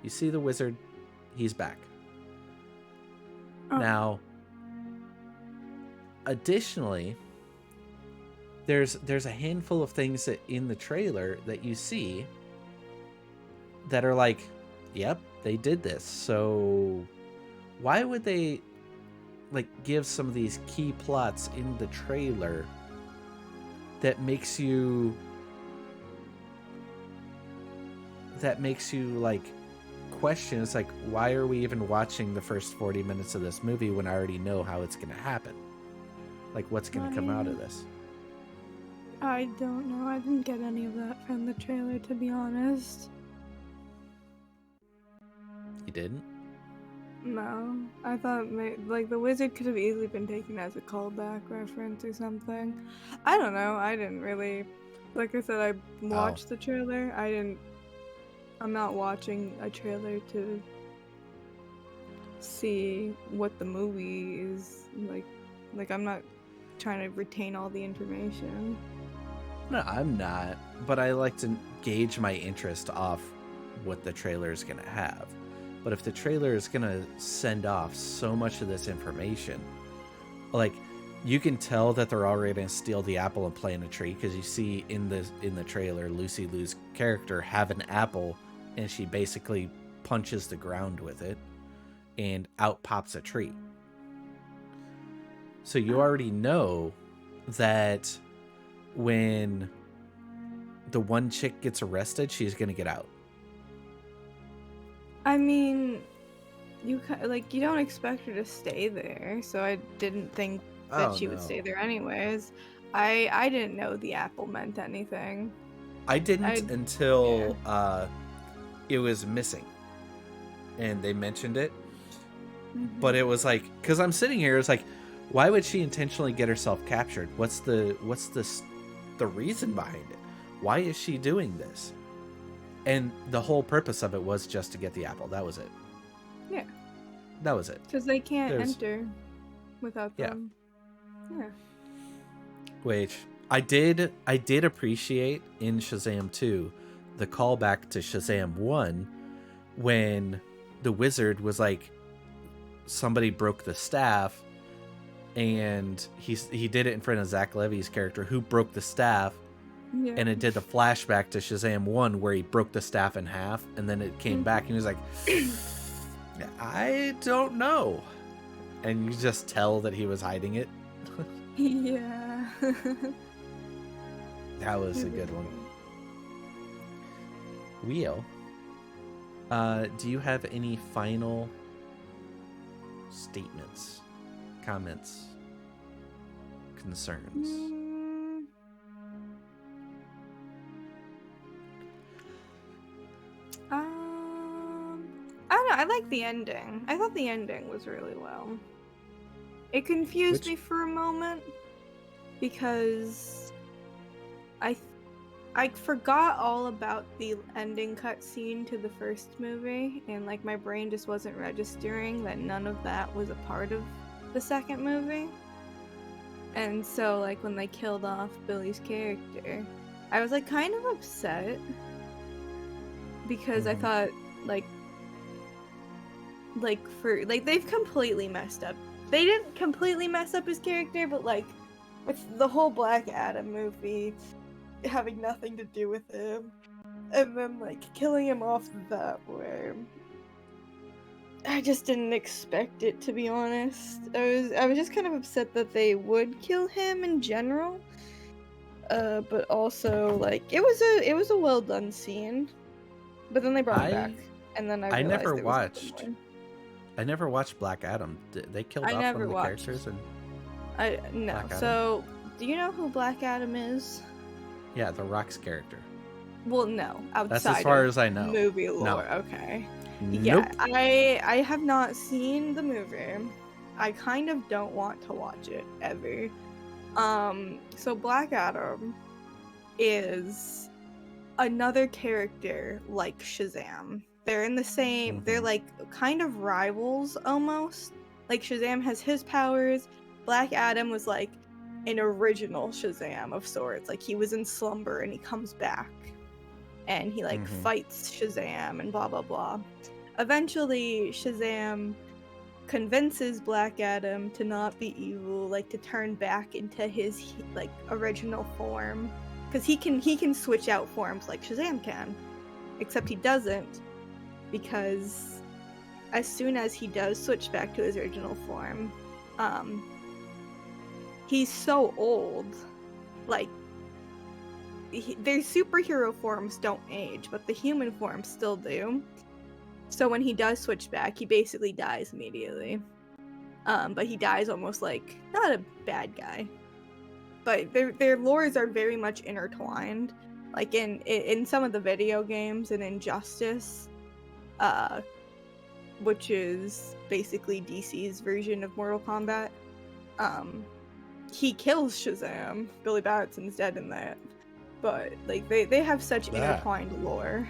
You see the wizard, he's back. Now, additionally, there's a handful of things that in the trailer that you see that are like, yep, they did this. So why would they like give some of these key plots in the trailer that makes you like question? It's like, why are we even watching the first 40 minutes of this movie when I already know how it's going to happen? Like, what's going to come out of this? I don't know. I didn't get any of that from the trailer, to be honest. You didn't? No. I thought, like, the wizard could have easily been taken as a callback reference or something. I don't know. I didn't really... Like I said, I watched the trailer. I'm not watching a trailer to see what the movie is like. I'm not trying to retain all the information. No, I'm not. But I like to gauge my interest off what the trailer is going to have. But if the trailer is going to send off so much of this information, like, you can tell that they're already going to steal the apple and play in a tree, because you see in the trailer Lucy Liu's character have an apple, and she basically punches the ground with it, and out pops a tree. So you already know that when the one chick gets arrested, she's going to get out. I mean, you don't expect her to stay there, so I didn't think that she would stay there anyways. I didn't know the apple meant anything. I didn't until it was missing, and they mentioned it. Mm-hmm. But it was like, because I'm sitting here, it's like, why would she intentionally get herself captured? What's the reason behind it? Why is she doing this? And the whole purpose of it was just to get the apple. That was it. Yeah. That was it. Because they can't enter without them. Yeah. Which I did appreciate in Shazam 2, the callback to Shazam 1, when the wizard was like, somebody broke the staff, and he did it in front of Zach Levi's character, who broke the staff. Yeah. And it did the flashback to Shazam 1 where he broke the staff in half, and then it came back and he was like, I don't know. And you just tell that he was hiding it. Yeah. That was a good one. Wheel, do you have any final statements, comments, concerns? I don't know. I like the ending. I thought the ending was really well. It confused me for a moment because I forgot all about the ending cutscene to the first movie, and like my brain just wasn't registering that none of that was a part of the second movie. And so like when they killed off Billy's character, I was like kind of upset because I thought they've completely messed up. They didn't completely mess up his character, but like with the whole Black Adam movie having nothing to do with him, and then like killing him off that way, I just didn't expect it, to be honest. I was just kind of upset that they would kill him in general, but also like it was a well done scene. But then they brought him back, and then I never watched Black Adam. They killed off one of the characters, and no. So, do you know who Black Adam is? Yeah, The Rock's character. Well, no, outside. That's as far as I know. Movie lore. No. Okay. Nope. Yeah, I have not seen the movie. I kind of don't want to watch it ever. So Black Adam is another character like Shazam. They're in the same, they're like kind of rivals almost. Like Shazam has his powers. Black Adam was like an original Shazam of sorts. Like he was in slumber and he comes back and he like fights Shazam and blah blah blah. Eventually Shazam convinces Black Adam to not be evil, like to turn back into his like original form, because he can switch out forms like Shazam can, except he doesn't, because as soon as he does switch back to his original form, he's so old, like their superhero forms don't age, but the human forms still do. So when he does switch back, he basically dies immediately. But he dies almost like not a bad guy, but their lores are very much intertwined. Like in some of the video games and Injustice, which is basically DC's version of Mortal Kombat, he kills Shazam. Billy Batson's dead in that. But like they have such intertwined lore.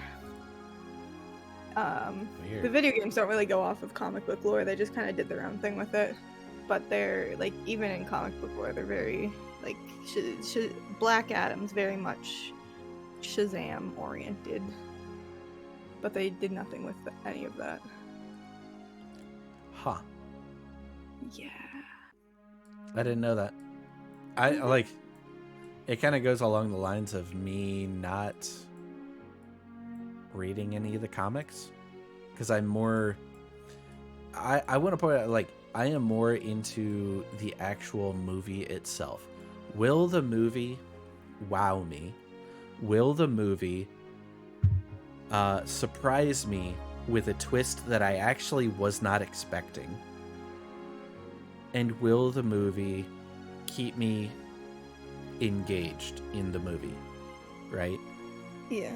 The video games don't really go off of comic book lore. They just kind of did their own thing with it. But they're like, even in comic book lore, they're very like Black Adam's very much Shazam oriented. But they did nothing with any of that. Huh. Yeah. I didn't know that. I like. It kind of goes along the lines of me not reading any of the comics, because I'm more. I want to point out, like, I am more into the actual movie itself. Will the movie wow me? Will the movie surprise me with a twist that I actually was not expecting? And will the movie keep me engaged in the movie, right? Yeah.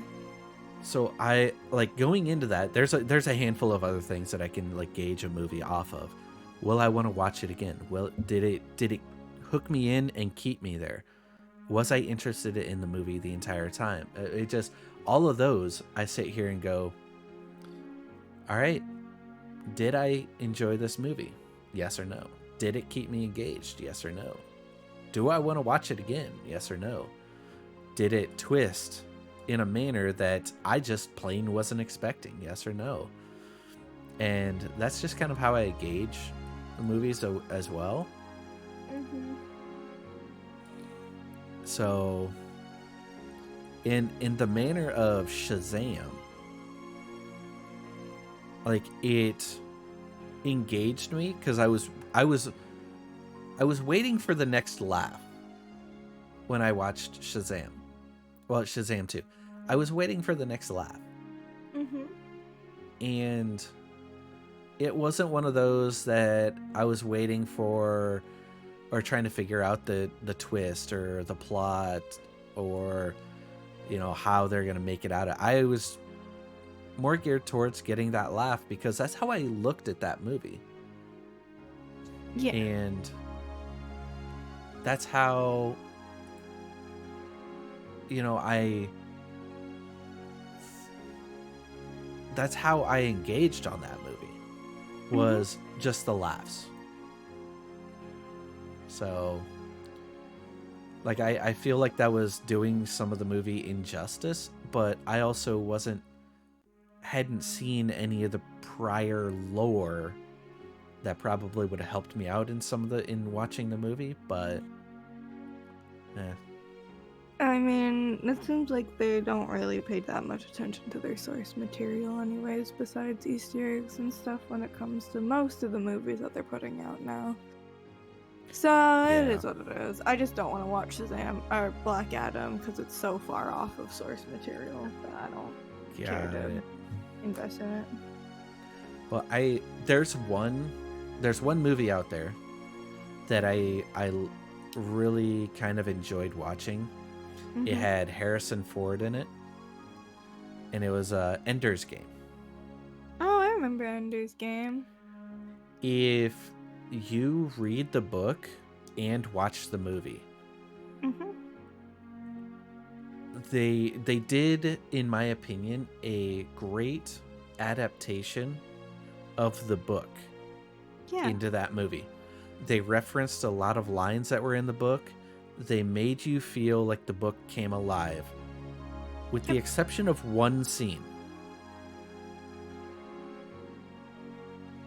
So I like going into that. There's a handful of other things that I can like gauge a movie off of. Will I want to watch it again? Well, did it hook me in and keep me there? Was I interested in the movie the entire time? It just, all of those, I sit here and go, all right, did I enjoy this movie? Yes or no? Did it keep me engaged? Yes or no? Do I want to watch it again? Yes or no? Did it twist in a manner that I just plain wasn't expecting? Yes or no? And that's just kind of how I gauge the movies as well. Mm-hmm. So in the manner of Shazam, like, it engaged me because I was waiting for the next laugh when I watched Shazam. Well, Shazam 2. I was waiting for the next laugh. Mm-hmm. And it wasn't one of those that I was waiting for or trying to figure out the twist or the plot or, you know, how they're going to make it out. I was more geared towards getting that laugh because that's how I looked at that movie. Yeah. And that's how, you know, that's how I engaged on that movie, was just the laughs. So, like, I feel like that was doing some of the movie injustice, but I also hadn't seen any of the prior lore that probably would have helped me out in watching the movie, but I mean, it seems like they don't really pay that much attention to their source material anyways, besides Easter eggs and stuff when it comes to most of the movies that they're putting out now. So, It is what it is. I just don't want to watch Shazam or Black Adam because it's so far off of source material that I don't care to invest in it. Well, there's one movie out there that I really kind of enjoyed watching. Mm-hmm. It had Harrison Ford in it, and it was Ender's Game. Oh, I remember Ender's Game. If you read the book and watch the movie, they did, in my opinion, a great adaptation of the book into that movie. They referenced a lot of lines that were in the book. They made you feel like the book came alive, with the exception of one scene.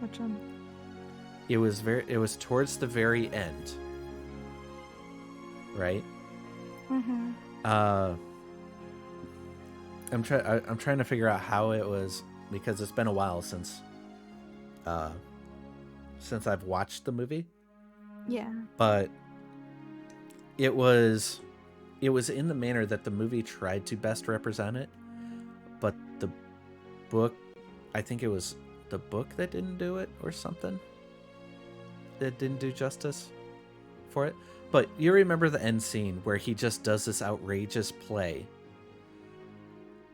Which one? It was towards the very end, right? Mm-hmm. I'm trying to figure out how it was, because it's been a while since I've watched the movie. Yeah. But it was in the manner that the movie tried to best represent it, but the book, I think it was the book that didn't do it, or something that didn't do justice for it. But you remember the end scene where he just does this outrageous play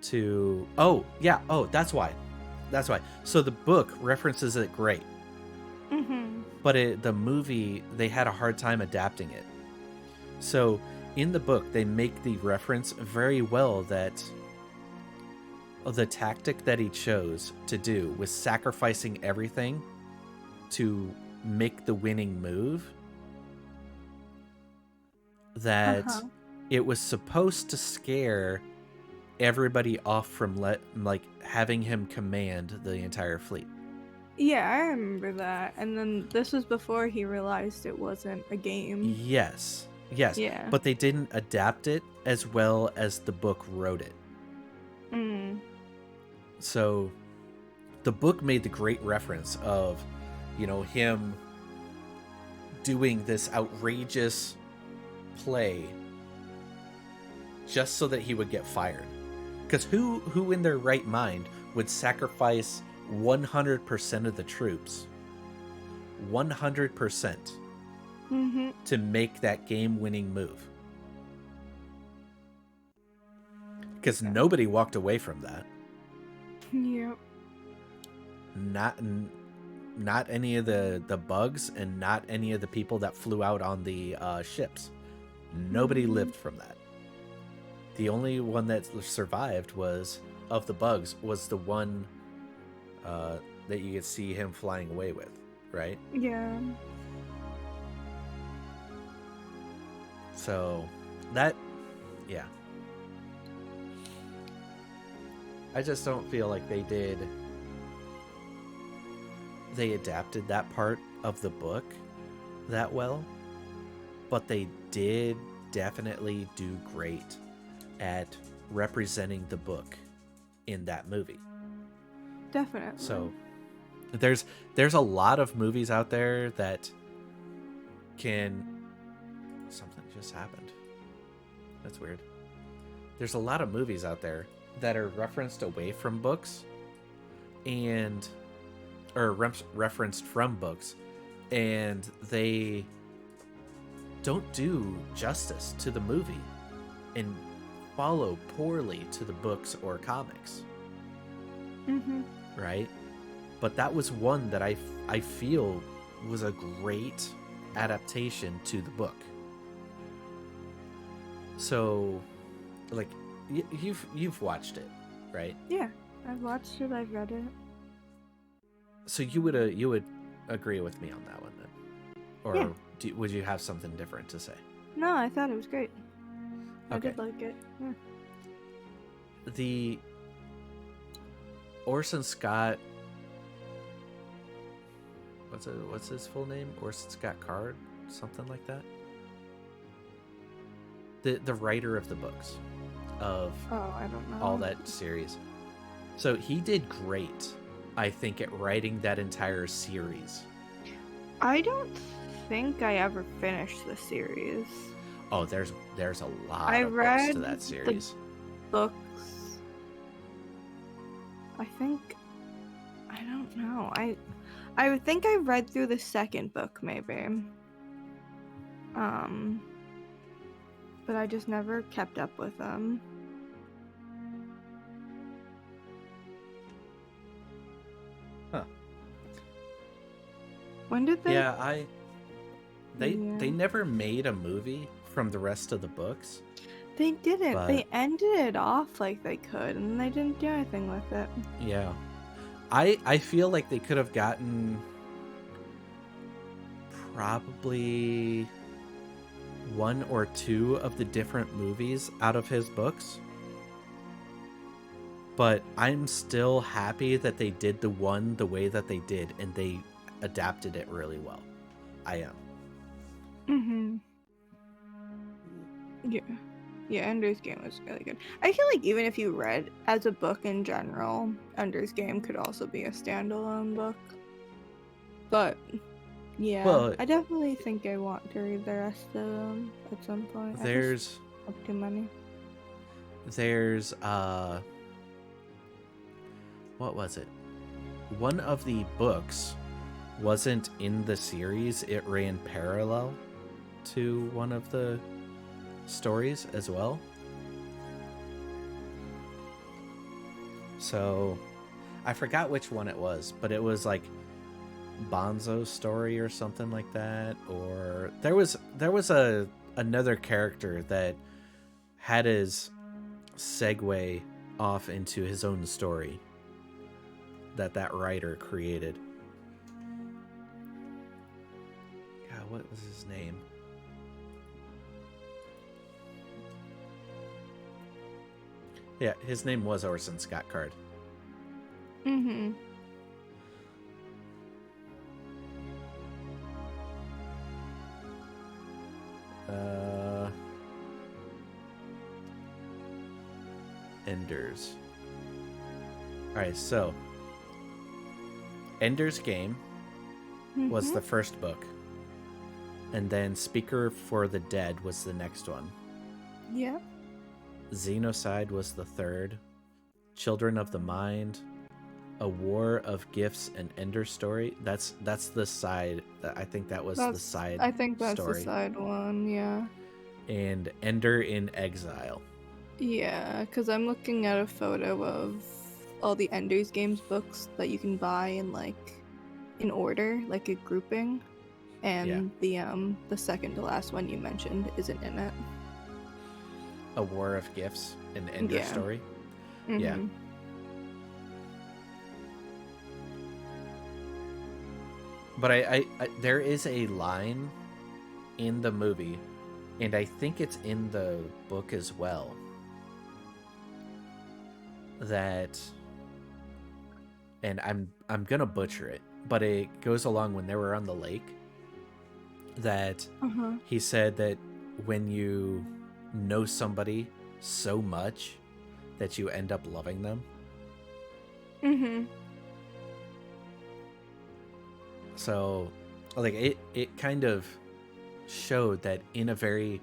to... Oh, yeah. Oh, that's why. So the book references it great. Mm-hmm. But the movie, they had a hard time adapting it. So in the book, they make the reference very well that the tactic that he chose to do was sacrificing everything to make the winning move. That it was supposed to scare everybody off from having him command the entire fleet. Yeah, I remember that. And then this was before he realized it wasn't a game. Yes. Yeah. But they didn't adapt it as well as the book wrote it. Mm. So the book made the great reference of, him doing this outrageous play just so that he would get fired. Because who in their right mind would sacrifice 100% of the troops, 100%, to make that game-winning move? Because nobody walked away from that. Yep. Not any of the bugs, and not any of the people that flew out on the ships. Nobody lived from that. The only one that survived of the bugs was the one that you could see him flying away with, right? Yeah. So that, yeah. I just don't feel like they adapted that part of the book that well, but they did definitely do great at representing the book in that movie. Definitely. So there's a lot of movies out there that can... Something just happened. That's weird. There's a lot of movies out there that are referenced away from books or referenced from books, and they don't do justice to the movie and follow poorly to the books or comics. Right? But that was one that I feel was a great adaptation to the book. So, like, you've watched it, right? Yeah, I've watched it. I've read it. So you would agree with me on that one then, or yeah. would you have something different to say? No, I thought it was great. Okay. I did like it. Yeah. The Orson Scott, what's his full name? Orson Scott Card, something like that. The writer of the books of I don't know. all that series. So he did great, I think, at writing that entire series. I don't think I ever finished the series. Oh, there's a lot of books to that series. Books. I think, I don't know. I think I read through the second book maybe. But I just never kept up with them. Huh. When did they? Yeah, they never made a movie from the rest of the books. They didn't. But... They ended it off like they could, and they didn't do anything with it. Yeah. I feel like they could have gotten probably one or two of the different movies out of his books. But I'm still happy that they did the one the way that they did, and they adapted it really well. I am. Mm-hmm. Yeah, Ender's Game was really good. I feel like even if you read as a book in general, Ender's Game could also be a standalone book. But yeah, Well, I definitely think I want to read the rest of them at some point. I just have too many. There's what was it? One of the books wasn't in the series. It ran parallel to one of the stories as well. So I forgot which one it was, but it was like Bonzo's story or something like that. Or there was another character that had his segue off into his own story that writer created. God, what was his name? Yeah, his name was Orson Scott Card. Mm-hmm. Ender's. Alright, so Ender's Game was the first book. And then Speaker for the Dead was the next one. Yeah. Xenocide was the third. Children of the Mind, A War of Gifts, and Ender Story. That's the side. I think that was the side. I think that's story. the side one. Yeah. And Ender in Exile. Yeah, because I'm looking at a photo of all the Ender's Games books that you can buy in order, like a grouping, and the second to last one you mentioned isn't in it. A War of Gifts and Ender Story. Mm-hmm. Yeah. But I there is a line in the movie, and I think it's in the book as well, that, and I'm gonna butcher it, but it goes along when they were on the lake, that he said that when you know somebody so much that you end up loving them. Mm-hmm. So, like, it kind of showed that in a very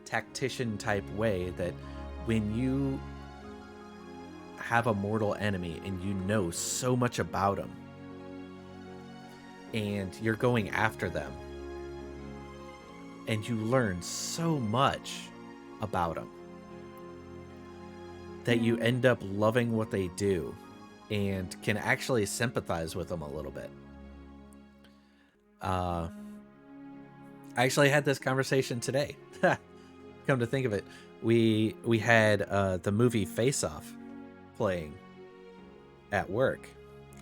tactician type way, that when you have a mortal enemy and you know so much about them and you're going after them and you learn so much about them that you end up loving what they do and can actually sympathize with them a little bit. I actually had this conversation today. Come to think of it, we had the movie Face Off playing at work,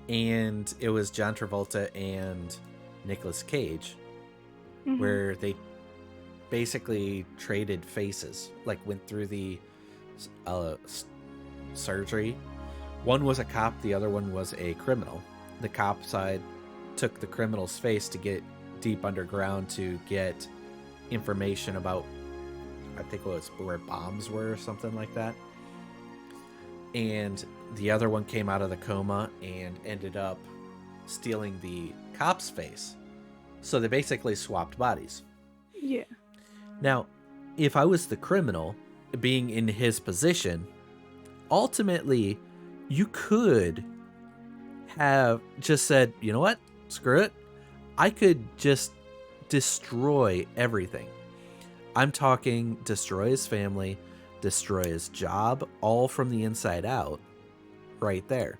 and it was John Travolta and Nicolas Cage, where they basically traded faces, like went through the surgery. One was a cop, the other one was a criminal. The cop side took the criminal's face to get deep underground to get information about, I think it was where bombs were or something like that. And the other one came out of the coma and ended up stealing the cop's face. So they basically swapped bodies. Yeah. Now, if I was the criminal, being in his position, ultimately, you could have just said, you know what? Screw it. I could just destroy everything. I'm talking destroy his family, destroy his job, all from the inside out, right there.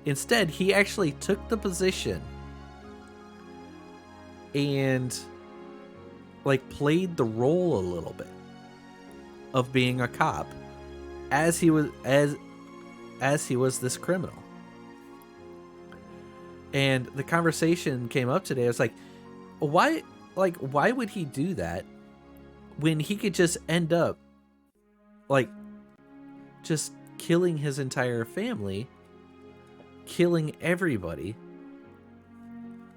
Instead, he actually took the position and played the role a little bit of being a cop as he was this criminal. And the conversation came up today. I was like, why would he do that when he could just end up just killing his entire family, killing everybody,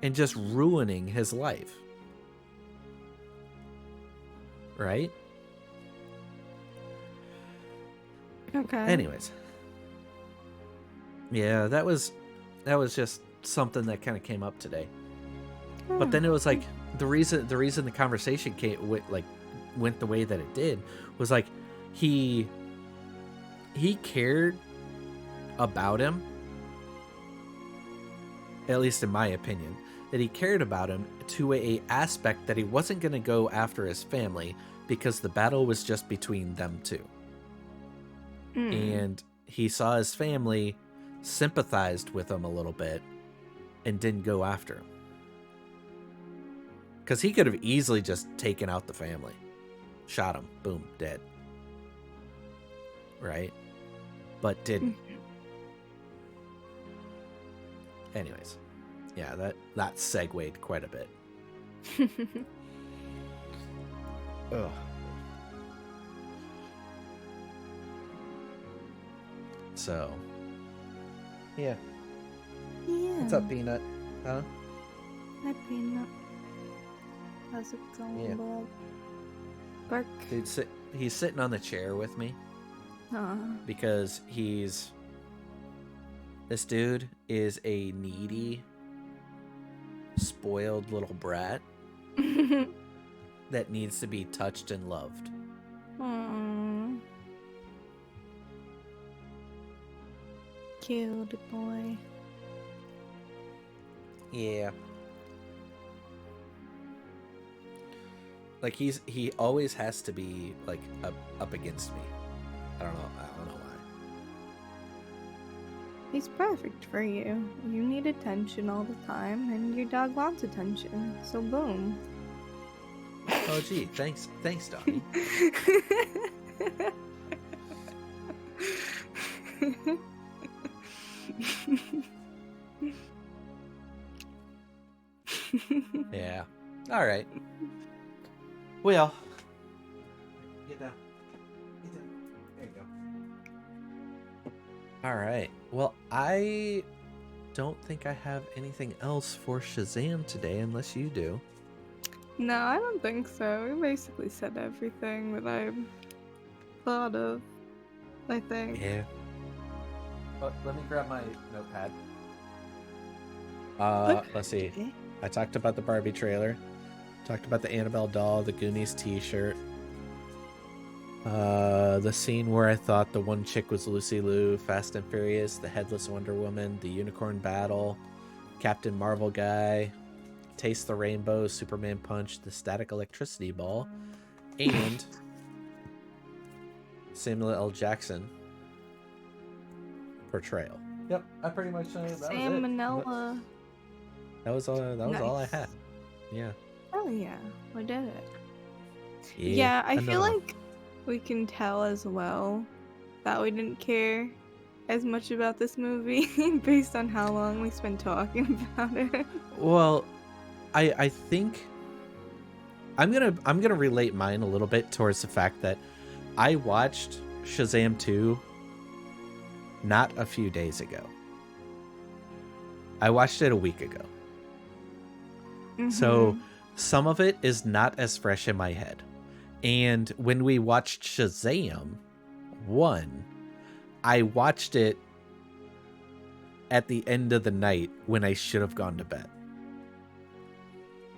and just ruining his life. Right? Okay. Anyways. Yeah, that was just something that kind of came up today. But then it was like the reason the conversation went the way that it did was like he cared about him, at least in my opinion, that he cared about him to a aspect that he wasn't going to go after his family because the battle was just between them two. And he saw his family sympathized with him a little bit and didn't go after him. Because he could have easily just taken out the family. Shot him. Boom. Dead. Right? But didn't. Anyways. Yeah, that segued quite a bit. Ugh. So. Yeah. What's up, Peanut? Huh? Hi, Peanut. How's it going, bud? Bark. Dude, he's sitting on the chair with me. Because this dude is a needy, spoiled little brat that needs to be touched and loved. Aww. Cute boy. Yeah. Like he always has to be like up against me. I don't know why. He's perfect for you. You need attention all the time, and your dog wants attention. So boom. Oh gee, thanks Donnie. Yeah. All right. Well, get down. There you go. All right. Well, I don't think I have anything else for Shazam today, unless you do. No, I don't think so. We basically said everything that I thought of, I think. Yeah. But let me grab my notepad. Let's see. I talked about the Barbie trailer. Talked about the Annabelle doll, the Goonies t-shirt. The scene where I thought the one chick was Lucy Liu, Fast and Furious, the Headless Wonder Woman, the Unicorn Battle, Captain Marvel guy, Taste the Rainbow, Superman Punch, the Static Electricity Ball, and Samuel L. Jackson portrayal. Yep, I pretty much that was Sam it. Manella. That was all I had. Yeah. Oh yeah, we did it. Yeah, Yeah, I feel like we can tell as well that we didn't care as much about this movie based on how long we spent talking about it. Well, I think I'm gonna relate mine a little bit towards the fact that I watched Shazam 2 not a few days ago. I watched it a week ago. So some of it is not as fresh in my head. And when we watched Shazam 1, I watched it at the end of the night when I should have gone to bed.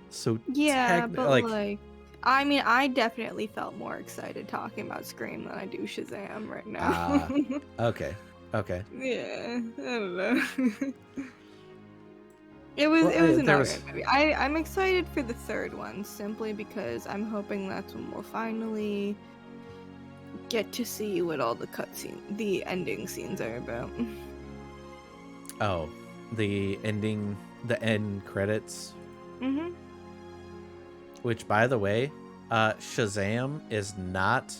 So yeah, but like, I mean, I definitely felt more excited talking about Scream than I do Shazam right now. Okay. Yeah, I don't know. It was an alright movie. I'm excited for the third one simply because I'm hoping that's when we'll finally get to see what all the ending scenes are about. Oh, the end credits. Mm-hmm. Which, by the way, Shazam is not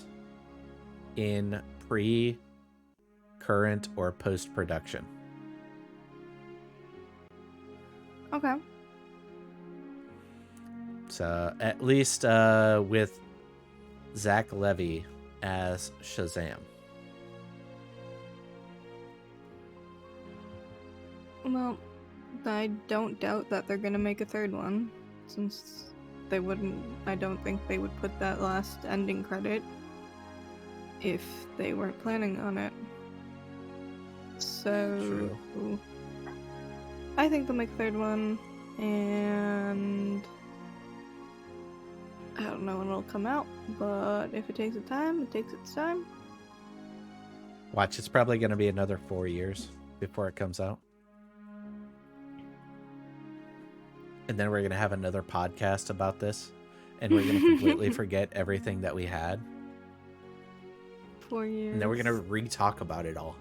in current, or post-production. Okay. So, at least with Zach Levy as Shazam. Well, I don't doubt that they're gonna make a third one, since they wouldn't. I don't think they would put that last ending credit if they weren't planning on it. So True. I think they'll make a third one, and I don't know when it'll come out, but if it takes its time, it takes its time. Watch, it's probably going to be another 4 years before it comes out. And then we're going to have another podcast about this, and we're going to completely forget everything that we had. 4 years. And then we're going to re-talk about it all.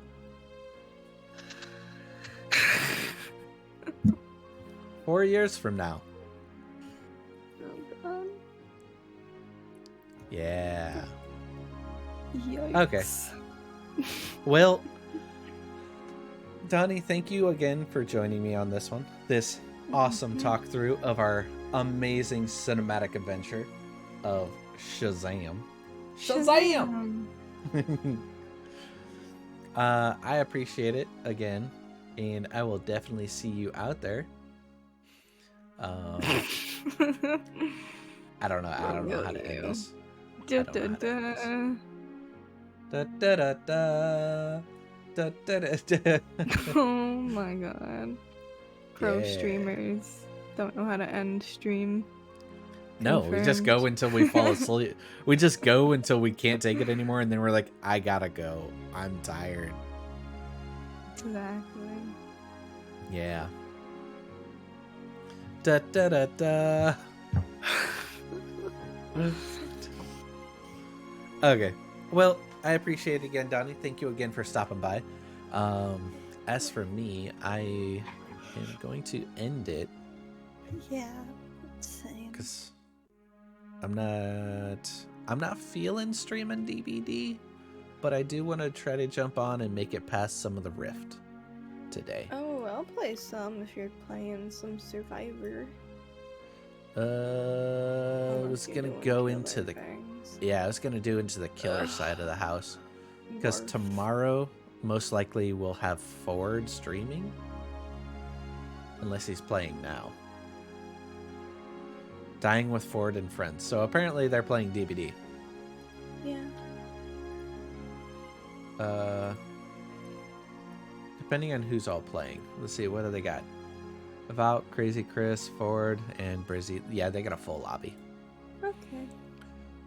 4 years from now. Oh, God. Yeah. Yikes. Okay. Well, Donnie, thank you again for joining me on this one. This awesome talk through of our amazing cinematic adventure of Shazam. Shazam! I appreciate it again, and I will definitely see you out there. I don't know how to end this. Da, da, da, da. Da, da, da, da. Oh my god. Pro streamers don't know how to end stream. No, we just go until we fall asleep. We just go until we can't take it anymore, and then we're like, I gotta go. I'm tired. Exactly. Yeah. Da da da da. Okay. Well, I appreciate it again, Donnie. Thank you again for stopping by. As for me, I am going to end it. Yeah, same. Because I'm not feeling streaming DVD, but I do want to try to jump on and make it past some of the Rift today. Oh, I'll play some if you're playing some Survivor. I was gonna go into the I was gonna do into the killer side of the house, because tomorrow most likely we'll have Ford streaming, unless he's playing now. Dying with Ford and Friends. So apparently they're playing DBD. Yeah. Depending on who's all playing. Let's see, what do they got? About Crazy Chris, Ford, and Brizzy. Yeah, they got a full lobby. Okay.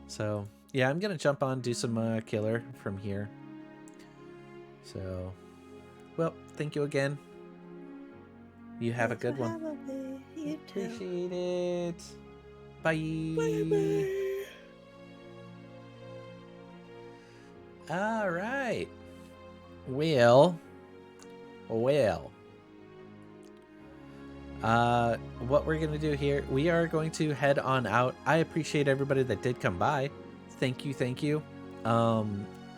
So, yeah, I'm going to jump on, do some killer from here. So, well, thank you again. You have a good one. You too. Appreciate it. Bye. Bye-bye. All right. Well. What we're going to do here, we are going to head on out. I appreciate everybody that did come by. Thank you.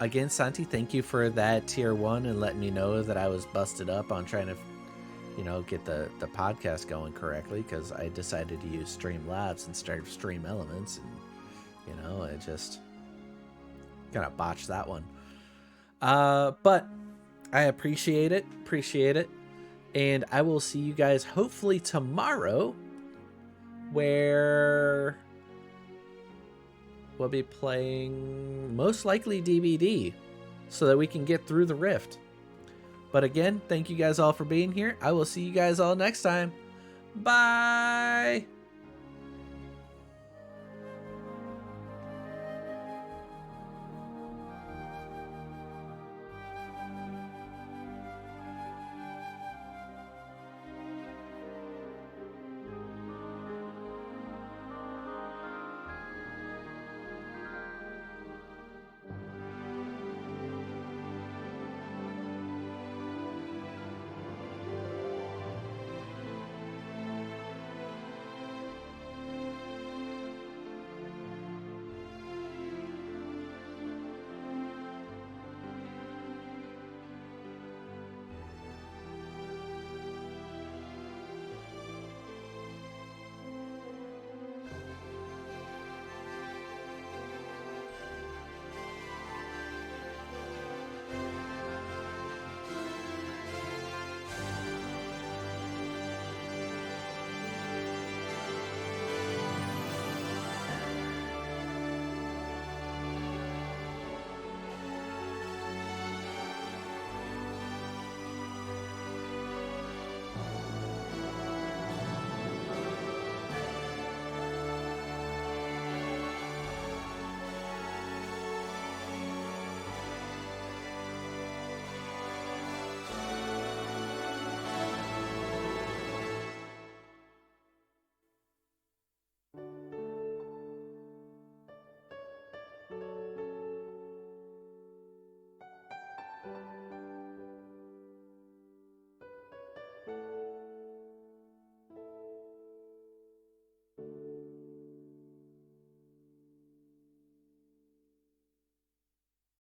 Again, Santi, thank you for that tier 1 and letting me know that I was busted up on trying to, get the podcast going correctly, because I decided to use Streamlabs instead of Stream Elements, and, I just kind of botched that one. But I appreciate it. And I will see you guys hopefully tomorrow, where we'll be playing most likely DVD so that we can get through the Rift. But again, thank you guys all for being here. I will see you guys all next time. Bye!